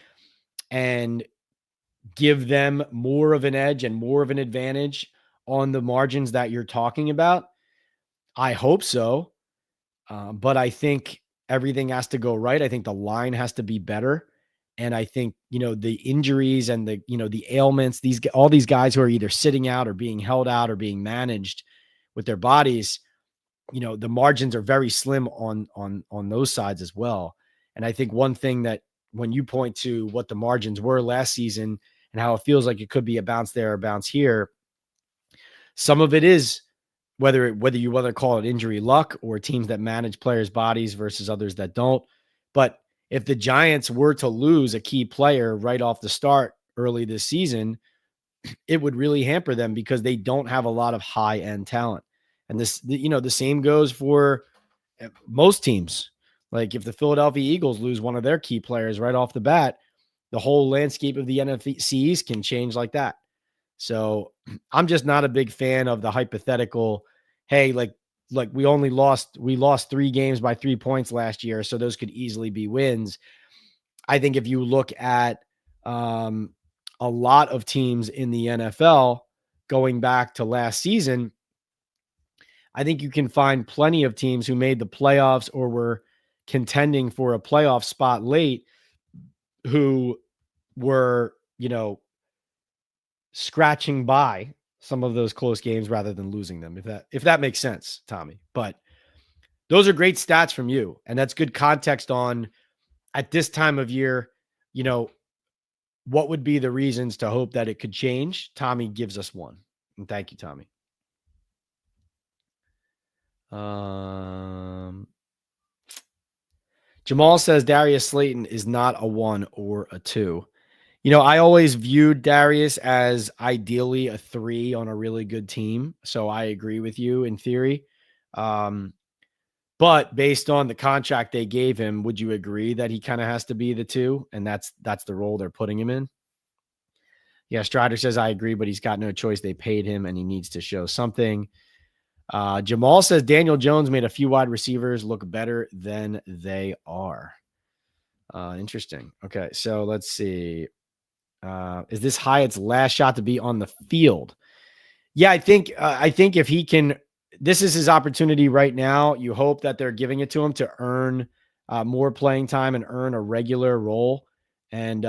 and give them more of an edge and more of an advantage on the margins that you're talking about? I hope so. But I think everything has to go right. I think the line has to be better. And I think, the injuries and the ailments, all these guys who are either sitting out or being held out or being managed with their bodies, the margins are very slim on those sides as well. And I think one thing that when you point to what the margins were last season and how it feels like it could be a bounce there or bounce here, some of it is whether you want to call it injury luck or teams that manage players' bodies versus others that don't. But if the Giants were to lose a key player right off the start early this season, it would really hamper them because they don't have a lot of high-end talent. And the same goes for most teams. Like if the Philadelphia Eagles lose one of their key players right off the bat, the whole landscape of the NFC East can change like that. So I'm just not a big fan of the hypothetical, hey, like we lost 3 games by 3 points last year, so those could easily be wins. I think if you look at a lot of teams in the NFL going back to last season, I think you can find plenty of teams who made the playoffs or were contending for a playoff spot late who were, scratching by some of those close games rather than losing them, if that makes sense, Tommy. But those are great stats from you, and that's good context on at this time of year, what would be the reasons to hope that it could change. Tommy gives us one. And thank you, Tommy. Jamal says Darius Slayton is not a 1 or a 2. I always viewed Darius as ideally a 3 on a really good team. So I agree with you in theory. But based on the contract they gave him, would you agree that he kind of has to be the 2? And that's the role they're putting him in? Yeah, Strider says, I agree, but he's got no choice. They paid him and he needs to show something. Jamal says Daniel Jones made a few wide receivers look better than they are. Interesting. Okay, so let's see. Is this Hyatt's last shot to be on the field? Yeah, I think if he can, this is his opportunity right now. You hope that they're giving it to him to earn more playing time and earn a regular role and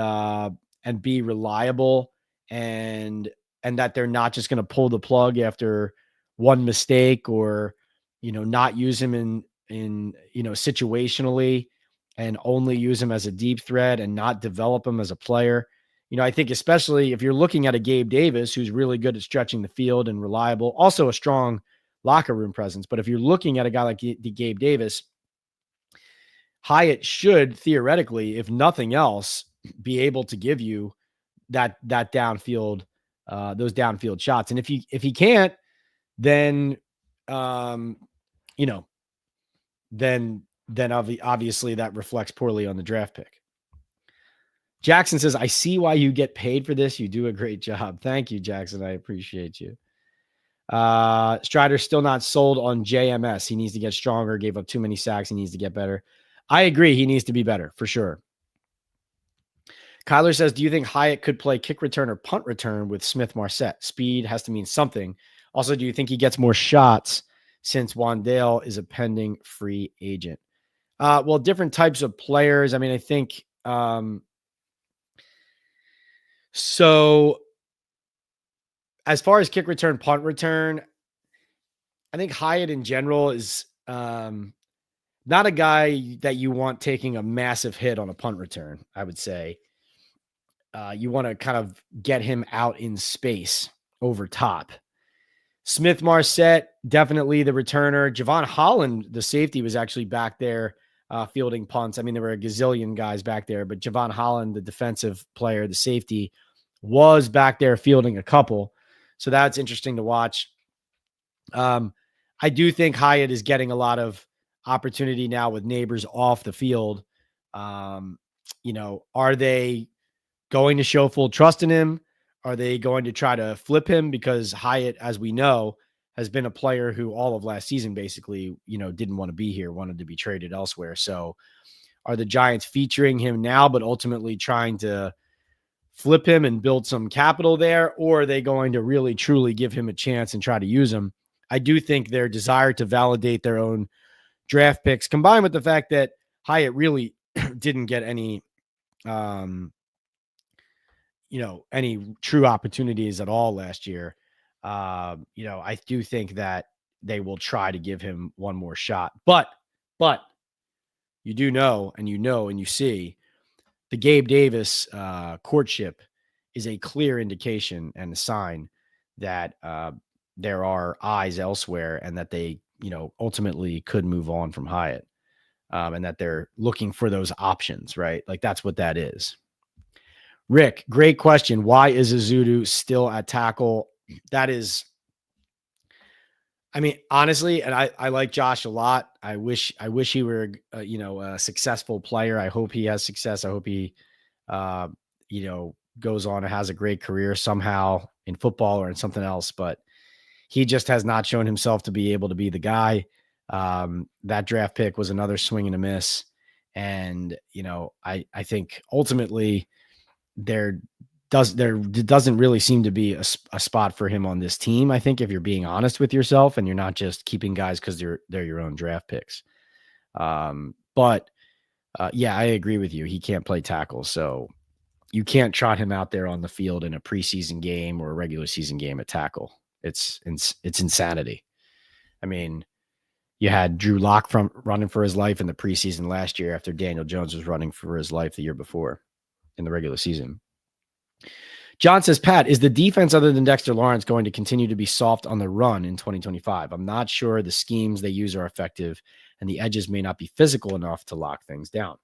be reliable and that they're not just going to pull the plug after one mistake or, not use him situationally and only use him as a deep threat and not develop him as a player. I think especially if you're looking at a Gabe Davis, who's really good at stretching the field and reliable, also a strong locker room presence. But if you're looking at a guy like the Gabe Davis, Hyatt should theoretically, if nothing else, be able to give you that downfield, those downfield shots. And if he can't, then then obviously that reflects poorly on the draft pick. Jackson says, I see why you get paid for this. You do a great job. Thank you, Jackson. I appreciate you. Strider's still not sold on JMS. He needs to get stronger, gave up too many sacks. He needs to get better. I agree. He needs to be better for sure. Kyler says, do you think Hyatt could play kick return or punt return with Smith-Marset? Speed has to mean something. Also, do you think he gets more shots since Wandale is a pending free agent? Well, different types of players. I mean, I think so as far as kick return, punt return, I think Hyatt in general is not a guy that you want taking a massive hit on a punt return, I would say. You want to kind of get him out in space over top. Smith-Marset, definitely the returner. Javon Holland, the safety, was actually back there fielding punts. I mean, there were a gazillion guys back there, but Javon Holland, the defensive player, the safety, was back there fielding a couple. So that's interesting to watch. I do think Hyatt is getting a lot of opportunity now with Neighbors off the field. Are they going to show full trust in him? Are they going to try to flip him? Because Hyatt, as we know, has been a player who all of last season basically, didn't want to be here, wanted to be traded elsewhere. So are the Giants featuring him now, but ultimately trying to flip him and build some capital there? Or are they going to really, truly give him a chance and try to use him? I do think their desire to validate their own draft picks, combined with the fact that Hyatt really didn't get any any true opportunities at all last year. I do think that they will try to give him one more shot. But you do know, and you see the Gabe Davis courtship is a clear indication and a sign that there are eyes elsewhere and that they, ultimately could move on from Hyatt, and that they're looking for those options, right? Like that's what that is. Rick, great question. Why is Azudu still at tackle? That is, I mean, honestly, and I like Josh a lot. I wish he were, a successful player. I hope he has success. I hope he, goes on and has a great career somehow in football or in something else. But he just has not shown himself to be able to be the guy. That draft pick was another swing and a miss. And, I think ultimately, there doesn't really seem to be a spot for him on this team. I think if you're being honest with yourself and you're not just keeping guys because they're your own draft picks. But I agree with you. He can't play tackle, so you can't trot him out there on the field in a preseason game or a regular season game at tackle. It's insanity. I mean, you had Drew Lock running for his life in the preseason last year after Daniel Jones was running for his life the year before in the regular season. John says, Pat, is the defense other than Dexter Lawrence going to continue to be soft on the run in 2025? I'm not sure the schemes they use are effective and the edges may not be physical enough to lock things down.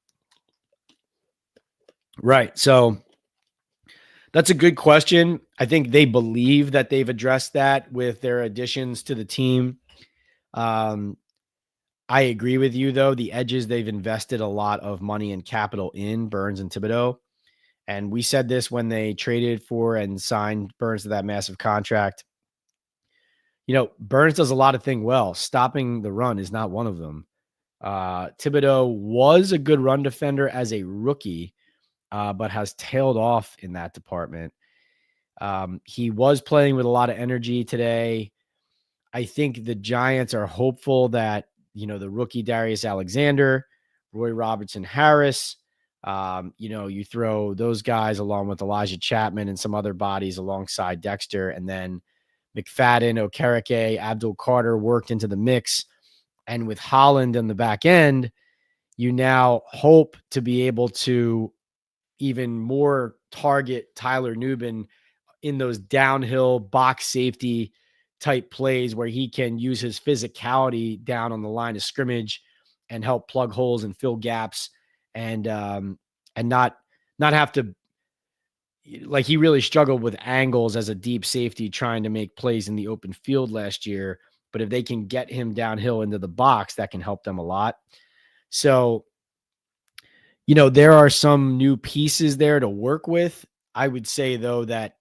Right. So that's a good question. I think they believe that they've addressed that with their additions to the team. I agree with you, though. The edges, they've invested a lot of money and capital in Burns and Thibodeau. And we said this when they traded for and signed Burns to that massive contract. Burns does a lot of things well. Stopping the run is not one of them. Thibodeau was a good run defender as a rookie, but has tailed off in that department. He was playing with a lot of energy today. I think the Giants are hopeful that, the rookie Darius Alexander, Roy Robertson Harris, you throw those guys along with Elijah Chapman and some other bodies alongside Dexter, and then McFadden, Okereke, Abdul Carter worked into the mix. And with Holland on the back end, you now hope to be able to even more target Tyler Nubin in those downhill box safety type plays where he can use his physicality down on the line of scrimmage and help plug holes and fill gaps and not have to, like, he really struggled with angles as a deep safety trying to make plays in the open field last year. But if they can get him downhill into the box, that can help them a lot. So, there are some new pieces there to work with. I would say, though, that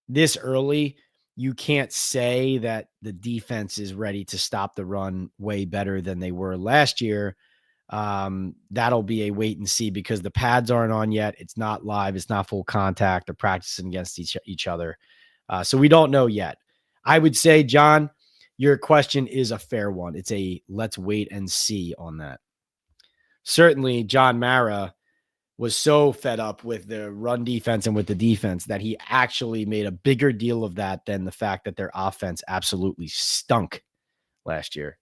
this early, you can't say that the defense is ready to stop the run way better than they were last year. That'll be a wait and see because the pads aren't on yet. It's not live. It's not full contact. They're practicing against each other. So we don't know yet. I would say, John, your question is a fair one. It's a let's wait and see on that. Certainly, John Mara was so fed up with the run defense and with the defense that he actually made a bigger deal of that than the fact that their offense absolutely stunk last year.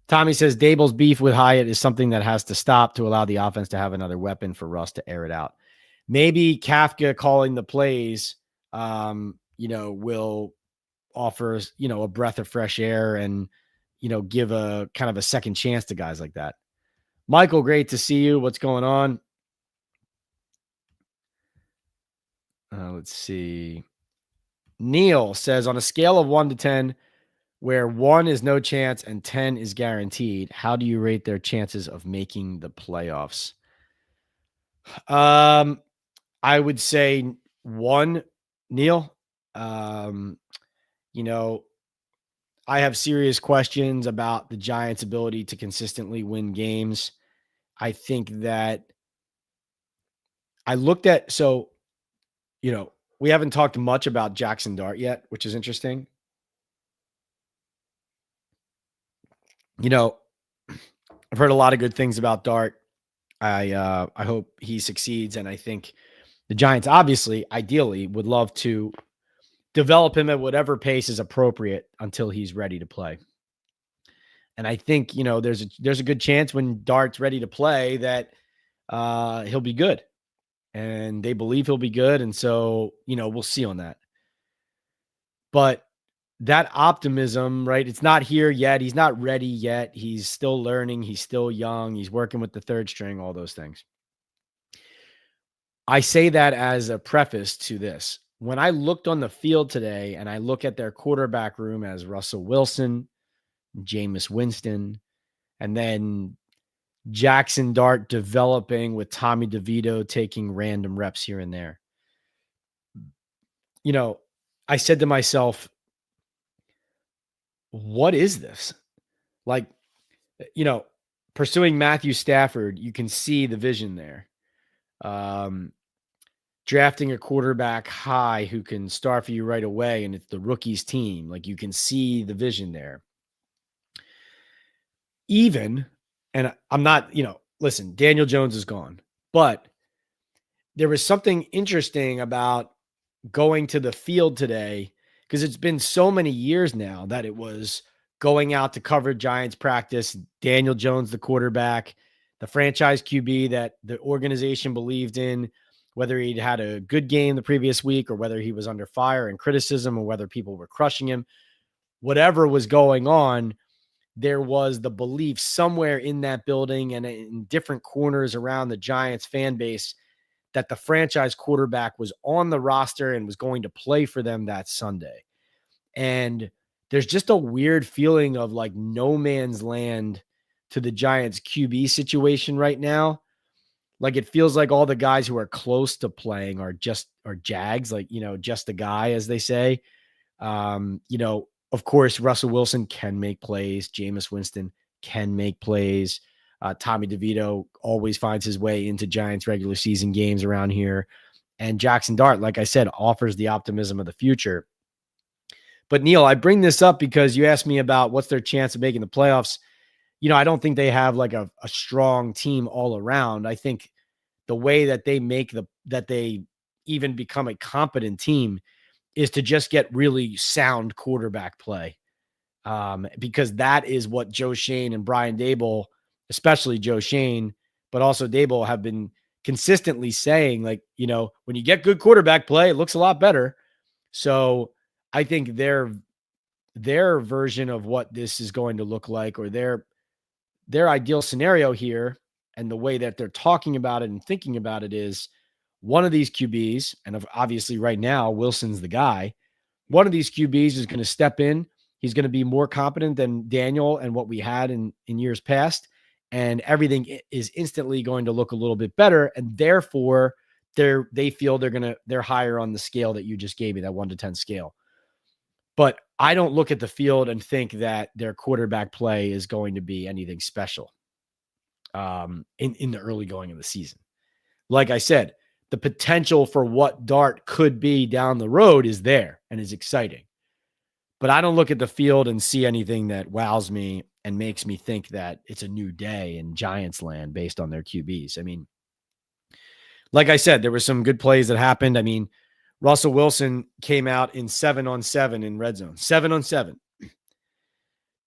Tommy says Daboll's beef with Hyatt is something that has to stop to allow the offense to have another weapon for Russ to air it out. Maybe Kafka calling the plays, will offer, a breath of fresh air and, give a kind of a second chance to guys like that. Michael, great to see you. What's going on? Let's see. Neil says, on a scale of 1 to 10, where 1 is no chance and 10 is guaranteed, how do you rate their chances of making the playoffs? I would say 1, Neil. I have serious questions about the Giants' ability to consistently win games. I think that I looked at, we haven't talked much about Jackson Dart yet, which is interesting. I've heard a lot of good things about Dart. I hope he succeeds, and I think the Giants, obviously, ideally, would love to develop him at whatever pace is appropriate until he's ready to play. And I think, there's a good chance when Dart's ready to play that he'll be good. And they believe he'll be good. And so, we'll see on that. But that optimism, right? It's not here yet. He's not ready yet. He's still learning. He's still young. He's working with the third string, all those things. I say that as a preface to this. When I looked on the field today and I look at their quarterback room as Russell Wilson, Jameis Winston, and then Jackson Dart developing with Tommy DeVito taking random reps here and there. I said to myself, what is this? Like, pursuing Matthew Stafford, you can see the vision there. Drafting a quarterback high who can start for you right away, and it's the rookies team. Like, you can see the vision there. Even, and I'm not, listen, Daniel Jones is gone, but there was something interesting about going to the field today because it's been so many years now that it was going out to cover Giants practice, Daniel Jones, the quarterback, the franchise QB that the organization believed in, whether he'd had a good game the previous week or whether he was under fire and criticism or whether people were crushing him, whatever was going on, there was the belief somewhere in that building and in different corners around the Giants fan base that the franchise quarterback was on the roster and was going to play for them that Sunday. And there's just a weird feeling of like no man's land to the Giants QB situation right now. Like, it feels like all the guys who are close to playing are Jags, like, just a guy, as they say. Of course, Russell Wilson can make plays. Jameis Winston can make plays. Tommy DeVito always finds his way into Giants regular season games around here. And Jackson Dart, like I said, offers the optimism of the future. But Neil, I bring this up because you asked me about what's their chance of making the playoffs. I don't think they have like a strong team all around. I think the way that they even become a competent team is to just get really sound quarterback play. because that is what Joe Shane and Brian Daboll, especially Joe Shane, but also Daboll, have been consistently saying, like, when you get good quarterback play, it looks a lot better. So I think their version of what this is going to look like, or their ideal scenario here, and the way that they're talking about it and thinking about it, is one of these QBs, and obviously right now Wilson's the guy. One of these QBs is going to step in. He's going to be more competent than Daniel and what we had in years past, and everything is instantly going to look a little bit better. And therefore, they feel they're higher on the scale that you just gave me, that 1 to 10 scale. But I don't look at the field and think that their quarterback play is going to be anything special in the early going of the season. Like I said, the potential for what Dart could be down the road is there and is exciting. But I don't look at the field and see anything that wows me and makes me think that it's a new day in Giants land based on their QBs. I mean, like I said, there were some good plays that happened. I mean, Russell Wilson came out in 7-on-7 in red zone, 7-on-7.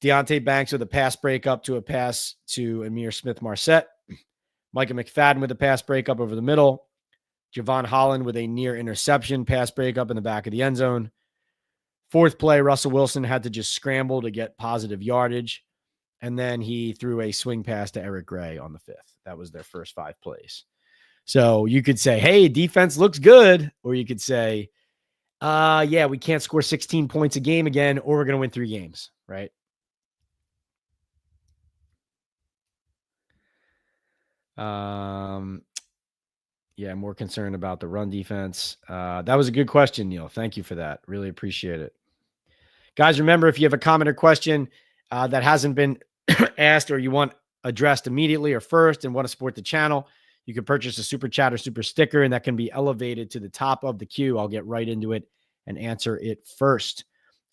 Deontay Banks with a pass breakup to a pass to Amir Smith-Marset. Micah McFadden with a pass breakup over the middle. Javon Holland with a near interception pass breakup in the back of the end zone. Fourth play, Russell Wilson had to just scramble to get positive yardage. And then he threw a swing pass to Eric Gray on the fifth. That was their first 5 plays. So you could say, hey, defense looks good. Or you could say, yeah, we can't score 16 points a game again, or we're going to win 3 games, right? Yeah, more concerned about the run defense. That was a good question, Neil. Thank you for that. Really appreciate it. Guys, remember, if you have a comment or question that hasn't been asked, or you want addressed immediately or first and want to support the channel, you can purchase a super chat or super sticker, and that can be elevated to the top of the queue. I'll get right into it and answer it first.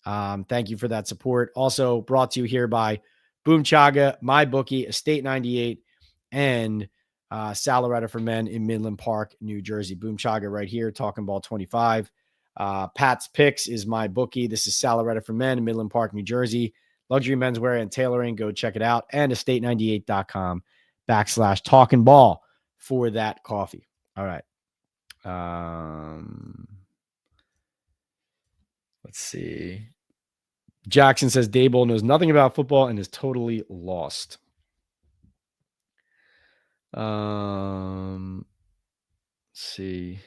Thank you for that support. Also brought to you here by Boom Chaga, MyBookie, Estate 98, and Saloretta for Men in Midland Park, New Jersey. Boom Chaga right here, Talkin Ball 25. Pat's Picks is MyBookie. This is Saloretta for Men in Midland Park, New Jersey. Luxury menswear and tailoring. Go check it out. And estate98.com/Talkin Ball for that coffee. All right. Let's see. Jackson says Daboll knows nothing about football and is totally lost. Let's see.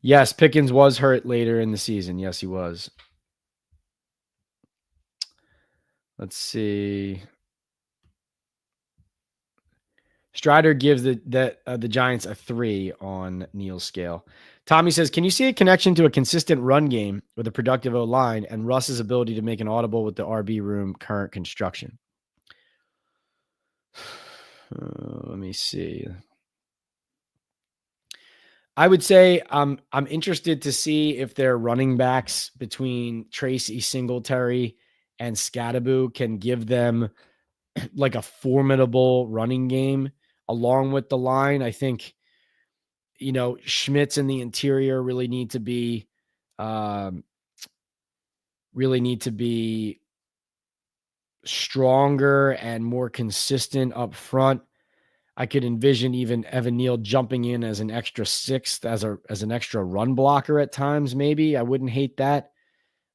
Yes, Pickens was hurt later in the season. Yes, he was. Let's see. Strider gives the Giants a 3 on Neil's scale. Tommy says, can you see a connection to a consistent run game with a productive O-line and Russ's ability to make an audible with the RB room current construction? Let me see. I would say I'm interested to see if their running backs between Tracy Singletary and Scadaboo can give them like a running game along with the line. I think, Schmitz in the interior really need to be stronger and more consistent up front. I could envision even Evan Neal jumping in as an extra 6th, as an extra run blocker at times. Maybe I wouldn't hate that.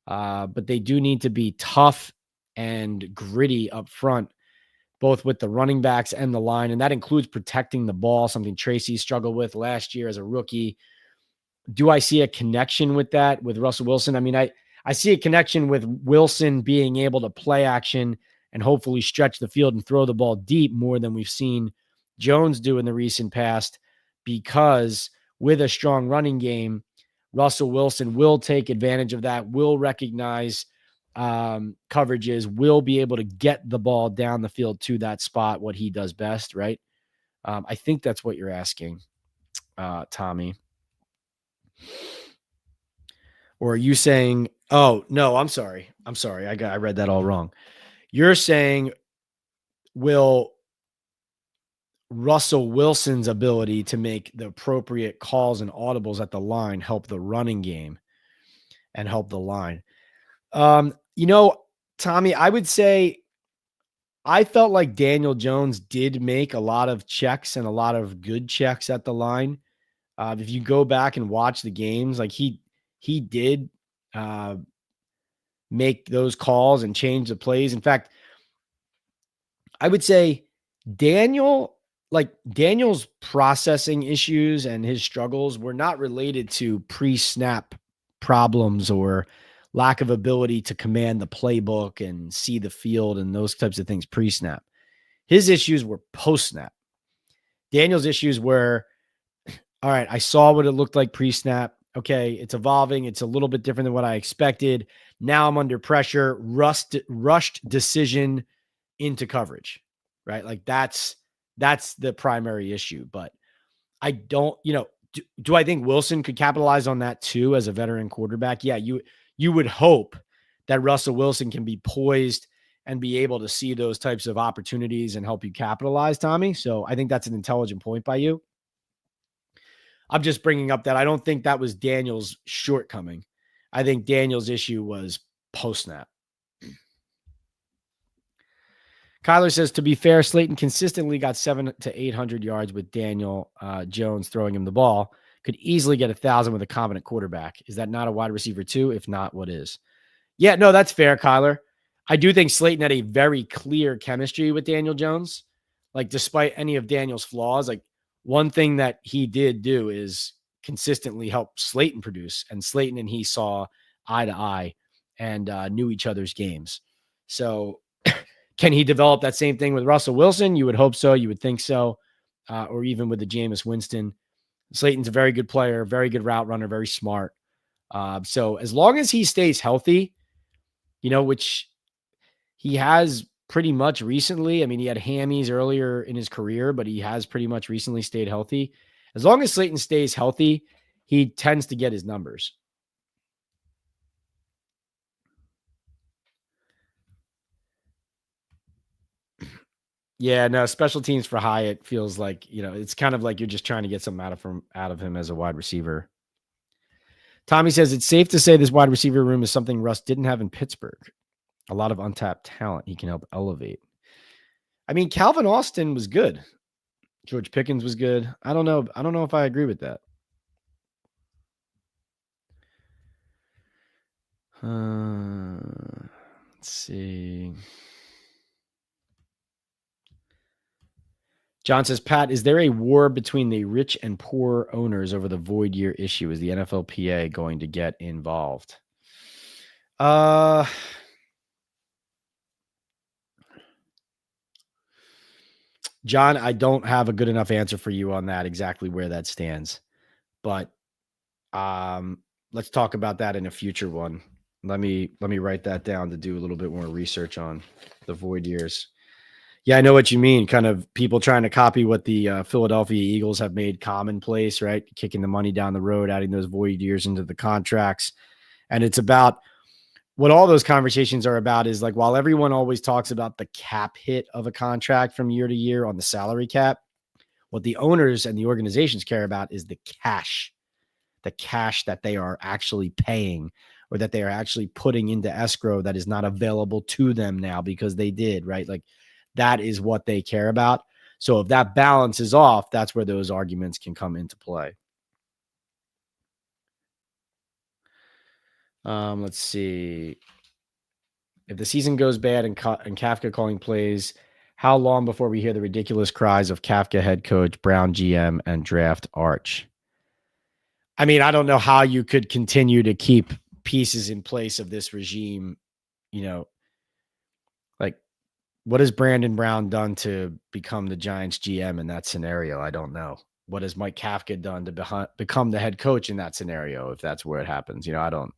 But they do need to be tough and gritty up front, both with the running backs and the line. And that includes protecting the ball, something Tracy struggled with last year as a rookie. Do I see a connection with that with Russell Wilson? I mean, I see a connection with Wilson being able to play action and hopefully stretch the field and throw the ball deep more than we've seen Jones do in the recent past, because with a strong running game, Russell Wilson will take advantage of that, will recognize coverages, will be able to get the ball down the field to that spot, what he does best, right? I think that's what you're asking, Tommy. Or are you saying, oh, no, I'm sorry. I read that all wrong. You're saying, will Russell Wilson's ability to make the appropriate calls and audibles at the line help the running game? and help the line. Tommy, I would say I felt like Daniel Jones did make a lot of checks and a lot of good checks at the line. If you go back and watch the games, like he did make those calls and change the plays. In fact, I would say Daniel's processing issues and his struggles were not related to pre-snap problems or lack of ability to command the playbook and see the field and those types of things pre-snap. His issues were post-snap. Daniel's issues were, all right, I saw what it looked like pre-snap. Okay, it's evolving. It's a little bit different than what I expected. Now I'm under pressure, rushed decision into coverage, right? Like that's the primary issue. But I don't, do I think Wilson could capitalize on that too as a veteran quarterback? Yeah, you would hope that Russell Wilson can be poised and be able to see those types of opportunities and help you capitalize, Tommy. So I think that's an intelligent point by you. I'm just bringing up that I don't think that was Daniel's shortcoming. I think Daniel's issue was post-snap. Kyler says, to be fair, Slayton consistently got 700 to 800 yards with Daniel Jones throwing him the ball. Could easily get 1,000 with a competent quarterback. Is that not a wide receiver too? If not, what is? Yeah, no, that's fair, Kyler. I do think Slayton had a very clear chemistry with Daniel Jones. Like, despite any of Daniel's flaws, like one thing that he did do is consistently help Slayton produce. And Slayton and he saw eye to eye and knew each other's games. So can he develop that same thing with Russell Wilson? You would hope so. You would think so. Or even with the Jameis Winston. Slayton's a very good player, very good route runner, very smart. So as long as he stays healthy, which he has pretty much recently. I mean, he had hammies earlier in his career, but he has pretty much recently stayed healthy. As long as Slayton stays healthy, he tends to get his numbers. Yeah, no, special teams for Hyatt feels like, it's kind of like you're just trying to get something out of him as a wide receiver. Tommy says it's safe to say this wide receiver room is something Russ didn't have in Pittsburgh. A lot of untapped talent he can help elevate. I mean, Calvin Austin was good. George Pickens was good. I don't know if I agree with that. Let's see. John says, Pat, is there a war between the rich and poor owners over the void year issue? Is the NFLPA going to get involved? John, I don't have a good enough answer for you on that, exactly where that stands. But let's talk about that in a future one. Let me write that down to do a little bit more research on the void years. Yeah, I know what you mean. Kind of people trying to copy what the Philadelphia Eagles have made commonplace, right? Kicking the money down the road, adding those void years into the contracts. And it's about what all those conversations are about is like, while everyone always talks about the cap hit of a contract from year to year on the salary cap, what the owners and the organizations care about is the cash that they are actually paying or that they are actually putting into escrow that is not available to them now because they did, right? Like that is what they care about. So if that balance is off, that's where those arguments can come into play. Let's see. If the season goes bad and Kafka calling plays, how long before we hear the ridiculous cries of Kafka head coach, Brown GM, and draft Arch? I mean, I don't know how you could continue to keep pieces in place of this regime. Like what has Brandon Brown done to become the Giants GM in that scenario? I don't know. What has Mike Kafka done to become the head coach in that scenario? If that's where it happens, I don't.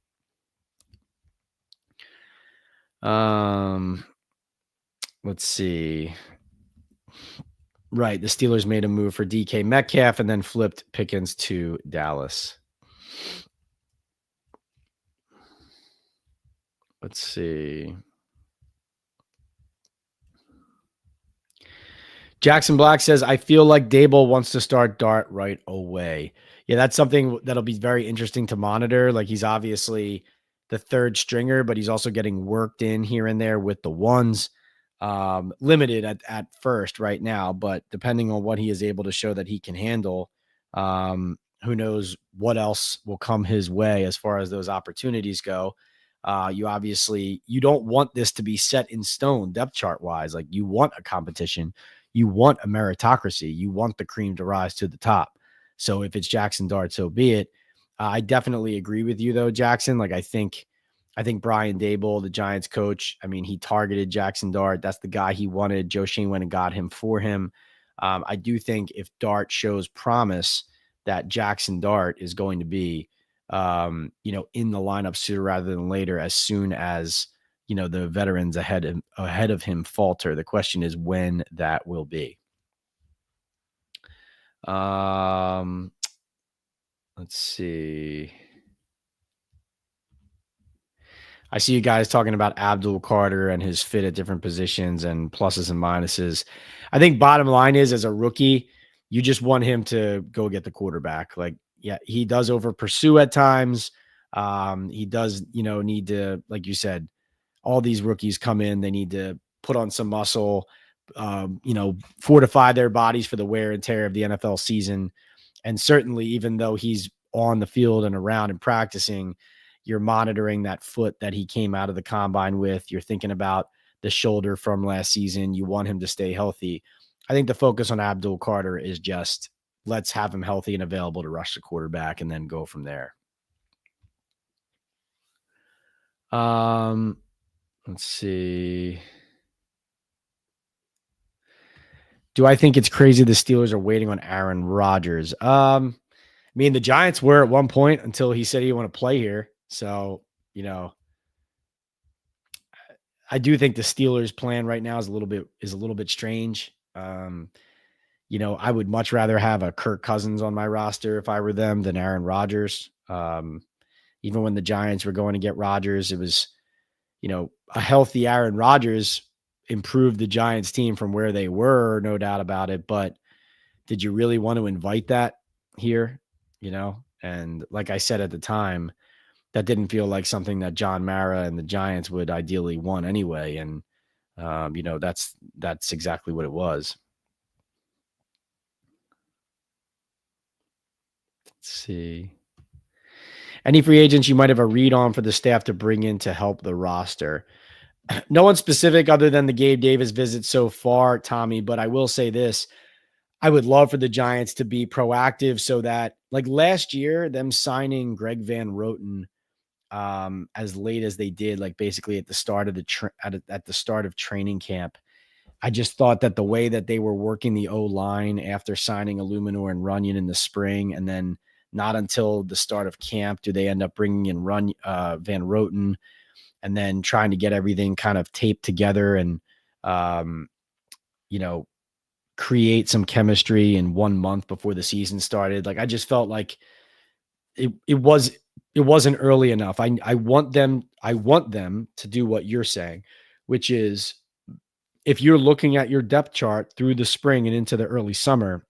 Let's see. Right. The Steelers made a move for DK Metcalf and then flipped Pickens to Dallas. Let's see. Jackson Black says, I feel like Daboll wants to start Dart right away. Yeah, that's something that'll be very interesting to monitor. Like he's obviously the third stringer, but he's also getting worked in here and there with the ones. Limited at first right now, but depending on what he is able to show that he can handle, who knows what else will come his way as far as those opportunities go. You don't want this to be set in stone depth chart wise. Like, you want a competition, you want a meritocracy, you want the cream to rise to the top. So if it's Jackson Dart, so be it. I definitely agree with you though, Jackson. Like, I think Brian Daboll, the Giants coach, I mean, he targeted Jackson Dart. That's the guy he wanted. Joe Shane went and got him for him. I do think if Dart shows promise, that Jackson Dart is going to be, in the lineup sooner rather than later, as soon as, the veterans ahead of him falter. The question is when that will be. Let's see. I see you guys talking about Abdul Carter and his fit at different positions and pluses and minuses. I think bottom line is, as a rookie, you just want him to go get the quarterback. Like, yeah, he does over pursue at times. He does, need to, like you said, all these rookies come in, they need to put on some muscle, fortify their bodies for the wear and tear of the NFL season. And certainly, even though he's on the field and around and practicing, you're monitoring that foot that he came out of the combine with. You're thinking about the shoulder from last season. You want him to stay healthy. I think the focus on Abdul Carter is just, let's have him healthy and available to rush the quarterback and then go from there. Let's see. Do I think it's crazy the Steelers are waiting on Aaron Rodgers? I mean, the Giants were at one point until he said he want to play here. So, I do think the Steelers' plan right now is a little bit strange. I would much rather have a Kirk Cousins on my roster if I were them than Aaron Rodgers. Even when the Giants were going to get Rodgers, it was, a healthy Aaron Rodgers improved the Giants team from where they were, no doubt about it. But did you really want to invite that here? And like I said at the time, that didn't feel like something that John Mara and the Giants would ideally want anyway. And, that's exactly what it was. Let's see. Any free agents you might have a read on for the staff to bring in to help the roster? No one specific other than the Gabe Davis visit so far, Tommy, but I will say this. I would love for the Giants to be proactive so that, like last year, them signing Greg Van Roten as late as they did, like basically at the start of at the start of training camp. I just thought that the way that they were working the O-line after signing Illuminor and Runyon in the spring, and then not until the start of camp do they end up bringing in Van Roten, and then trying to get everything kind of taped together and, create some chemistry in 1 month before the season started. Like, I just felt like it wasn't early enough. I want them to do what you're saying, which is, if you're looking at your depth chart through the spring and into the early summer,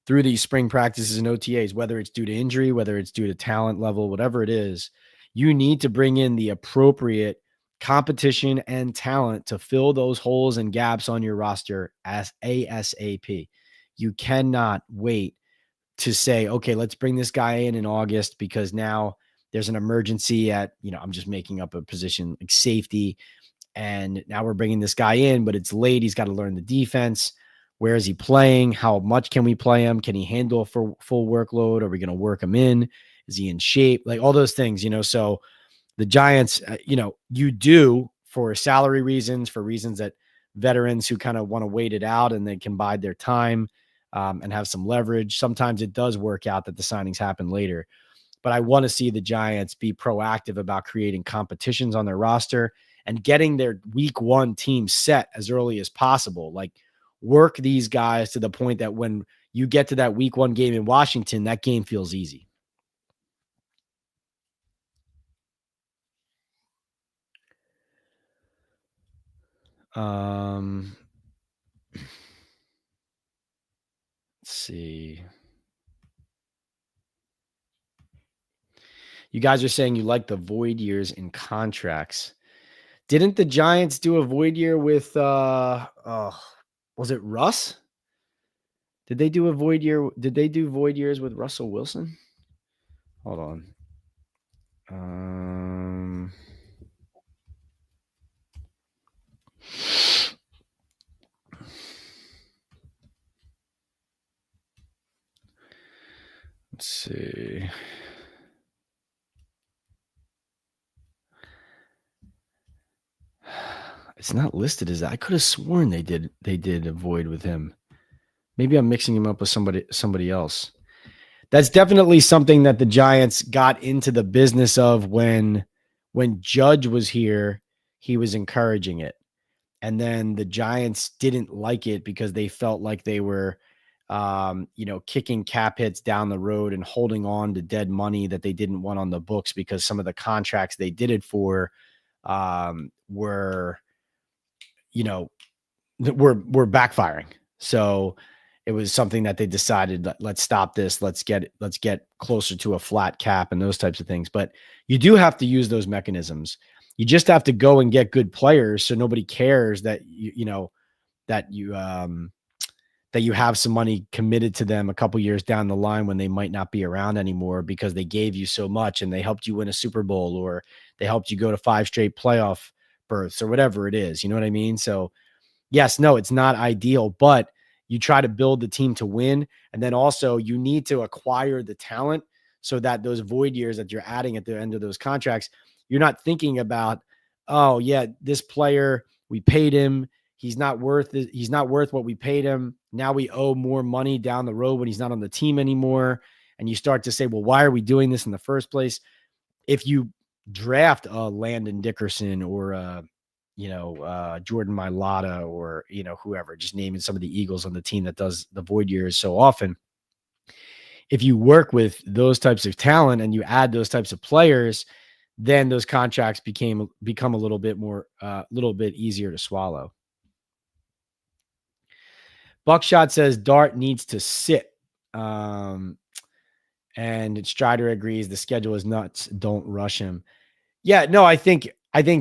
through these spring practices and OTAs, whether it's due to injury, whether it's due to talent level, whatever it is, you need to bring in the appropriate competition and talent to fill those holes and gaps on your roster as ASAP. You cannot wait to say, okay, let's bring this guy in August because now there's an emergency at, I'm just making up a position like safety. And now we're bringing this guy in, but it's late. He's got to learn the defense. Where is he playing? How much can we play him? Can he handle for full workload? Are we going to work him in? Is he in shape? Like all those things, so the Giants, you do, for salary reasons, for reasons that veterans who kind of want to wait it out and they can bide their time and have some leverage. Sometimes it does work out that the signings happen later, but I want to see the Giants be proactive about creating competitions on their roster and getting their week 1 team set as early as possible. Like, work these guys to the point that when you get to that week 1 game in Washington, that game feels easy. Let's see. You guys are saying you like the void years in contracts. Didn't the Giants do a void year with was it Russ? Did they do a void year? Did they do void years with Russell Wilson? Hold on. Let's see. It's not listed as that. I could have sworn they did a void with him. Maybe I'm mixing him up with somebody else. That's definitely something that the Giants got into the business of when Judge was here. He was encouraging it. And then the Giants didn't like it because they felt like they were, kicking cap hits down the road and holding on to dead money that they didn't want on the books because some of the contracts they did it for were backfiring. So it was something that they decided, let's stop this. Let's get closer to a flat cap and those types of things. But you do have to use those mechanisms. You just have to go and get good players so nobody cares that that you have some money committed to them a couple years down the line when they might not be around anymore because they gave you so much and they helped you win a Super Bowl or they helped you go to 5 straight playoff berths or whatever it is. You know what I mean? So yes, no, it's not ideal, but you try to build the team to win. And then also you need to acquire the talent so that those void years that you're adding at the end of those contracts, you're not thinking about, oh yeah, this player, we paid him. He's not worth what we paid him. Now we owe more money down the road when he's not on the team anymore. And you start to say, well, why are we doing this in the first place? If you draft a Landon Dickerson or Jordan Mailata or, whoever, just naming some of the Eagles on the team that does the void years so often. If you work with those types of talent and you add those types of players, then those contracts become a little bit easier to swallow. Buckshot says Dart needs to sit. And Strider agrees the schedule is nuts. Don't rush him. Yeah, no, I think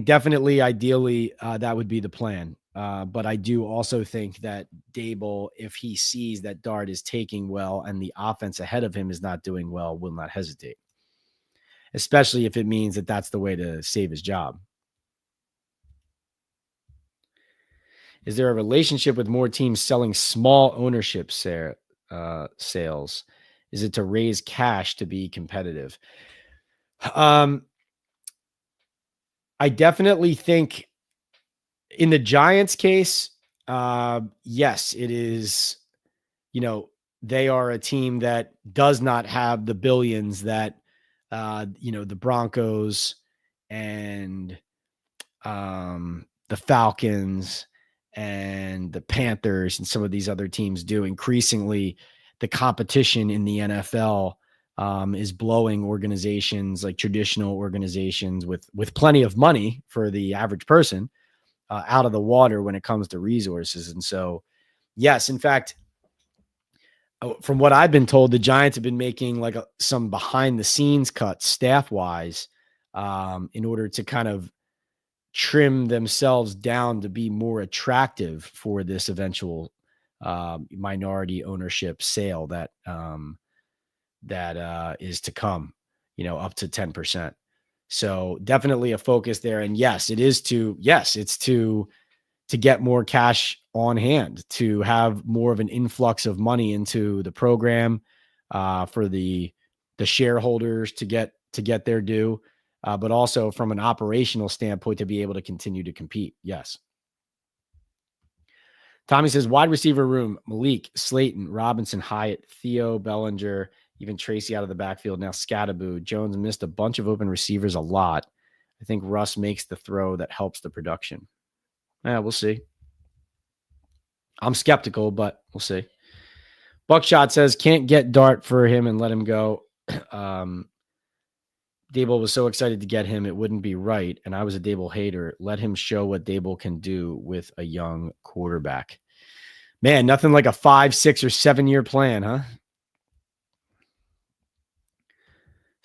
definitely, ideally, that would be the plan. But I do also think that Daboll, if he sees that Dart is taking well and the offense ahead of him is not doing well, will not hesitate, especially if it means that that's the way to save his job. Is there a relationship with more teams selling small ownership sales? Is it to raise cash to be competitive? I definitely think in the Giants case, yes, it is. They are a team that does not have the billions that, the Broncos and the Falcons and the Panthers and some of these other teams do. Increasingly, the competition in the NFL is blowing organizations like traditional organizations with plenty of money for the average person out of the water when it comes to resources. And so, yes, in fact, from what I've been told, the Giants have been making like some behind the scenes cuts staff wise in order to kind of trim themselves down to be more attractive for this eventual minority ownership sale that is to come, up to 10%. So definitely a focus there. And yes, it's to get more cash on hand, to have more of an influx of money into the program for the shareholders to get their due. But also from an operational standpoint to be able to continue to compete. Yes. Tommy says wide receiver room, Malik, Slayton, Robinson, Hyatt, Theo, Bellinger, even Tracy out of the backfield. Now Scattaboo. Jones missed a bunch of open receivers a lot. I think Russ makes the throw that helps the production. Yeah, we'll see. I'm skeptical, but we'll see. Buckshot says can't get Dart for him and let him go. Daboll was so excited to get him, it wouldn't be right. And I was a Daboll hater. Let him show what Daboll can do with a young quarterback. Man, nothing like a 5, 6, or 7 year plan, huh?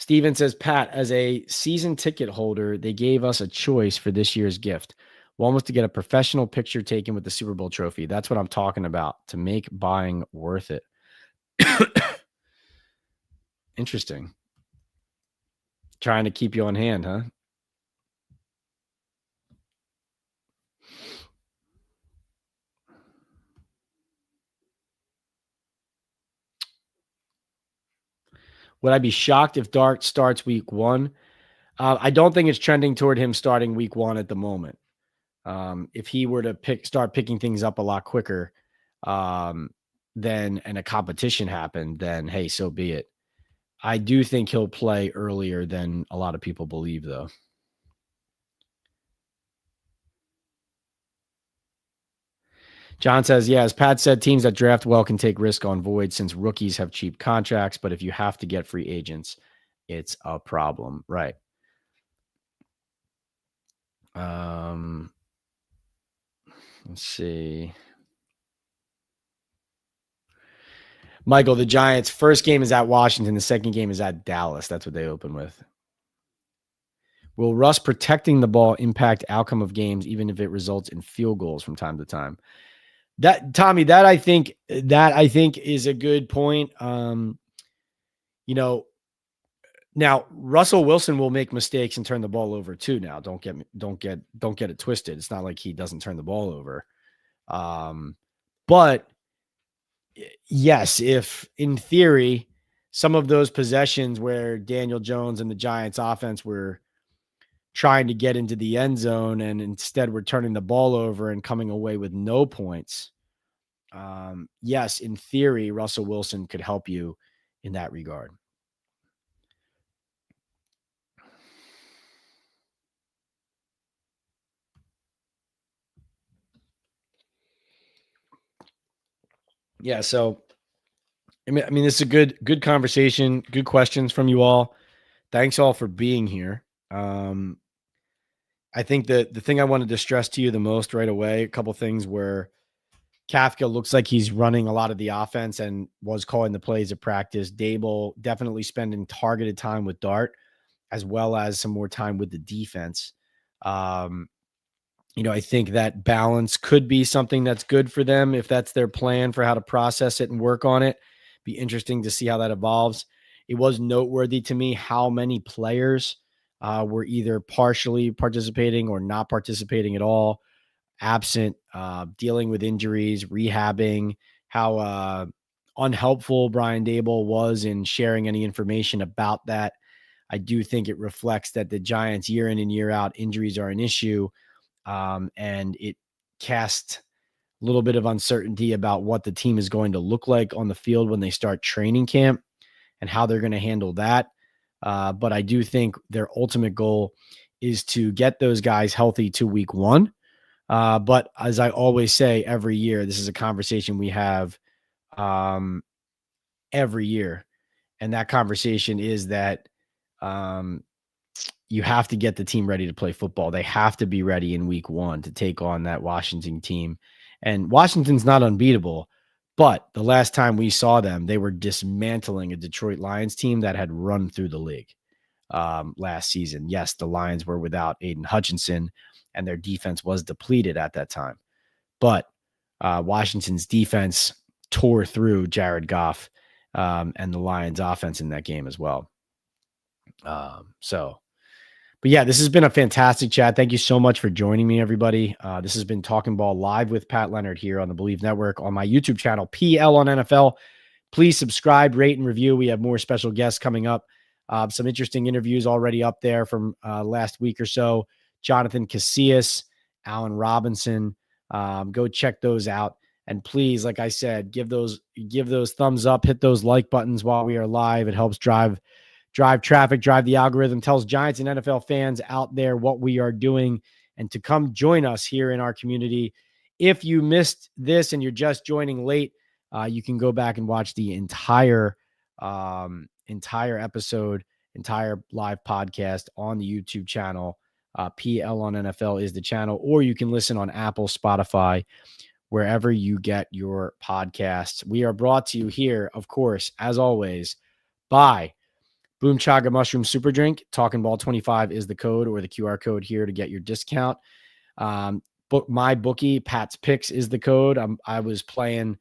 Steven says, Pat, as a season ticket holder, they gave us a choice for this year's gift. One was to get a professional picture taken with the Super Bowl trophy. That's what I'm talking about, to make buying worth it. Interesting. Trying to keep you on hand, huh? Would I be shocked if Dart starts week 1? I don't think it's trending toward him starting week 1 at the moment. If he were to start picking things up a lot quicker, then and a competition happened, then hey, so be it. I do think he'll play earlier than a lot of people believe, though. John says, yeah, as Pat said, teams that draft well can take risk on void since rookies have cheap contracts. But if you have to get free agents, it's a problem. Right. Let's see. Michael, the Giants' first game is at Washington. The second game is at Dallas. That's what they open with. Will Russ protecting the ball impact outcome of games, even if it results in field goals from time to time? That, Tommy, that I think is a good point. Now Russell Wilson will make mistakes and turn the ball over too. Now, don't get it twisted. It's not like he doesn't turn the ball over. But yes, if in theory some of those possessions where Daniel Jones and the Giants offense were trying to get into the end zone and instead we're turning the ball over and coming away with no points. Yes, in theory, Russell Wilson could help you in that regard. Yeah, so I mean, this is a good conversation, good questions from you all. Thanks all for being here. I think that the thing I wanted to stress to you the most right away, a couple things where Kafka looks like he's running a lot of the offense and was calling the plays at practice. Daboll definitely spending targeted time with Dart, as well as some more time with the defense. I think that balance could be something that's good for them if that's their plan for how to process it and work on it. Be interesting to see how that evolves. It was noteworthy to me how many players were either partially participating or not participating at all, absent, dealing with injuries, rehabbing, how unhelpful Brian Daboll was in sharing any information about that. I do think it reflects that the Giants, year in and year out, injuries are an issue. And it casts a little bit of uncertainty about what the team is going to look like on the field when they start training camp and how they're going to handle that. But I do think their ultimate goal is to get those guys healthy to week 1. But as I always say every year, this is a conversation we have every year. And that conversation is that you have to get the team ready to play football. They have to be ready in week 1 to take on that Washington team. And Washington's not unbeatable, but the last time we saw them, they were dismantling a Detroit Lions team that had run through the league last season. Yes, the Lions were without Aiden Hutchinson, and their defense was depleted at that time. But Washington's defense tore through Jared Goff and the Lions offense in that game as well. But yeah, this has been a fantastic chat. Thank you so much for joining me, everybody. This has been Talking Ball live with Pat Leonard here on the Believe Network on my YouTube channel, PL on NFL. Please subscribe, rate, and review. We have more special guests coming up. Some interesting interviews already up there from last week or so. Jonathan Casillas, Allen Robinson. Go check those out. And please, like I said, give those thumbs up, hit those like buttons while we are live. It helps drive traffic, drive the algorithm, tells Giants and NFL fans out there what we are doing and to come join us here in our community. If you missed this and you're just joining late, you can go back and watch the entire episode, entire live podcast on the YouTube channel. PL on NFL is the channel, or you can listen on Apple, Spotify, wherever you get your podcasts. We are brought to you here, of course, as always, by Boom Chaga Mushroom Super Drink. Talkin Ball 25 is the code or the QR code here to get your discount. Book my bookie, Pat's Picks is the code. I was playing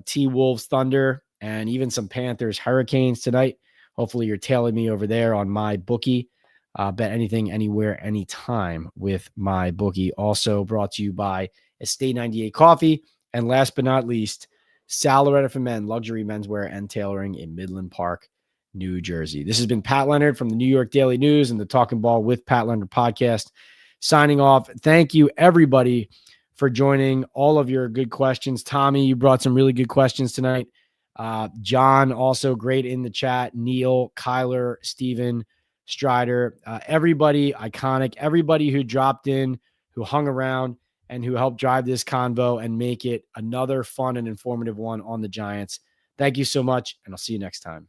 T-Wolves Thunder and even some Panthers Hurricanes tonight. Hopefully you're tailing me over there on my bookie. Bet anything, anywhere, anytime with my bookie. Also brought to you by Estate 98 Coffee. And last but not least, Salaretta for Men, luxury menswear and tailoring in Midland Park, New Jersey. This has been Pat Leonard from the New York Daily News and the Talkin Ball with Pat Leonard podcast. Signing off. Thank you, everybody, for joining. All of your good questions. Tommy, you brought some really good questions tonight. John, also great in the chat. Neil, Kyler, Steven, Strider, everybody iconic, everybody who dropped in, who hung around, and who helped drive this convo and make it another fun and informative one on the Giants. Thank you so much, and I'll see you next time.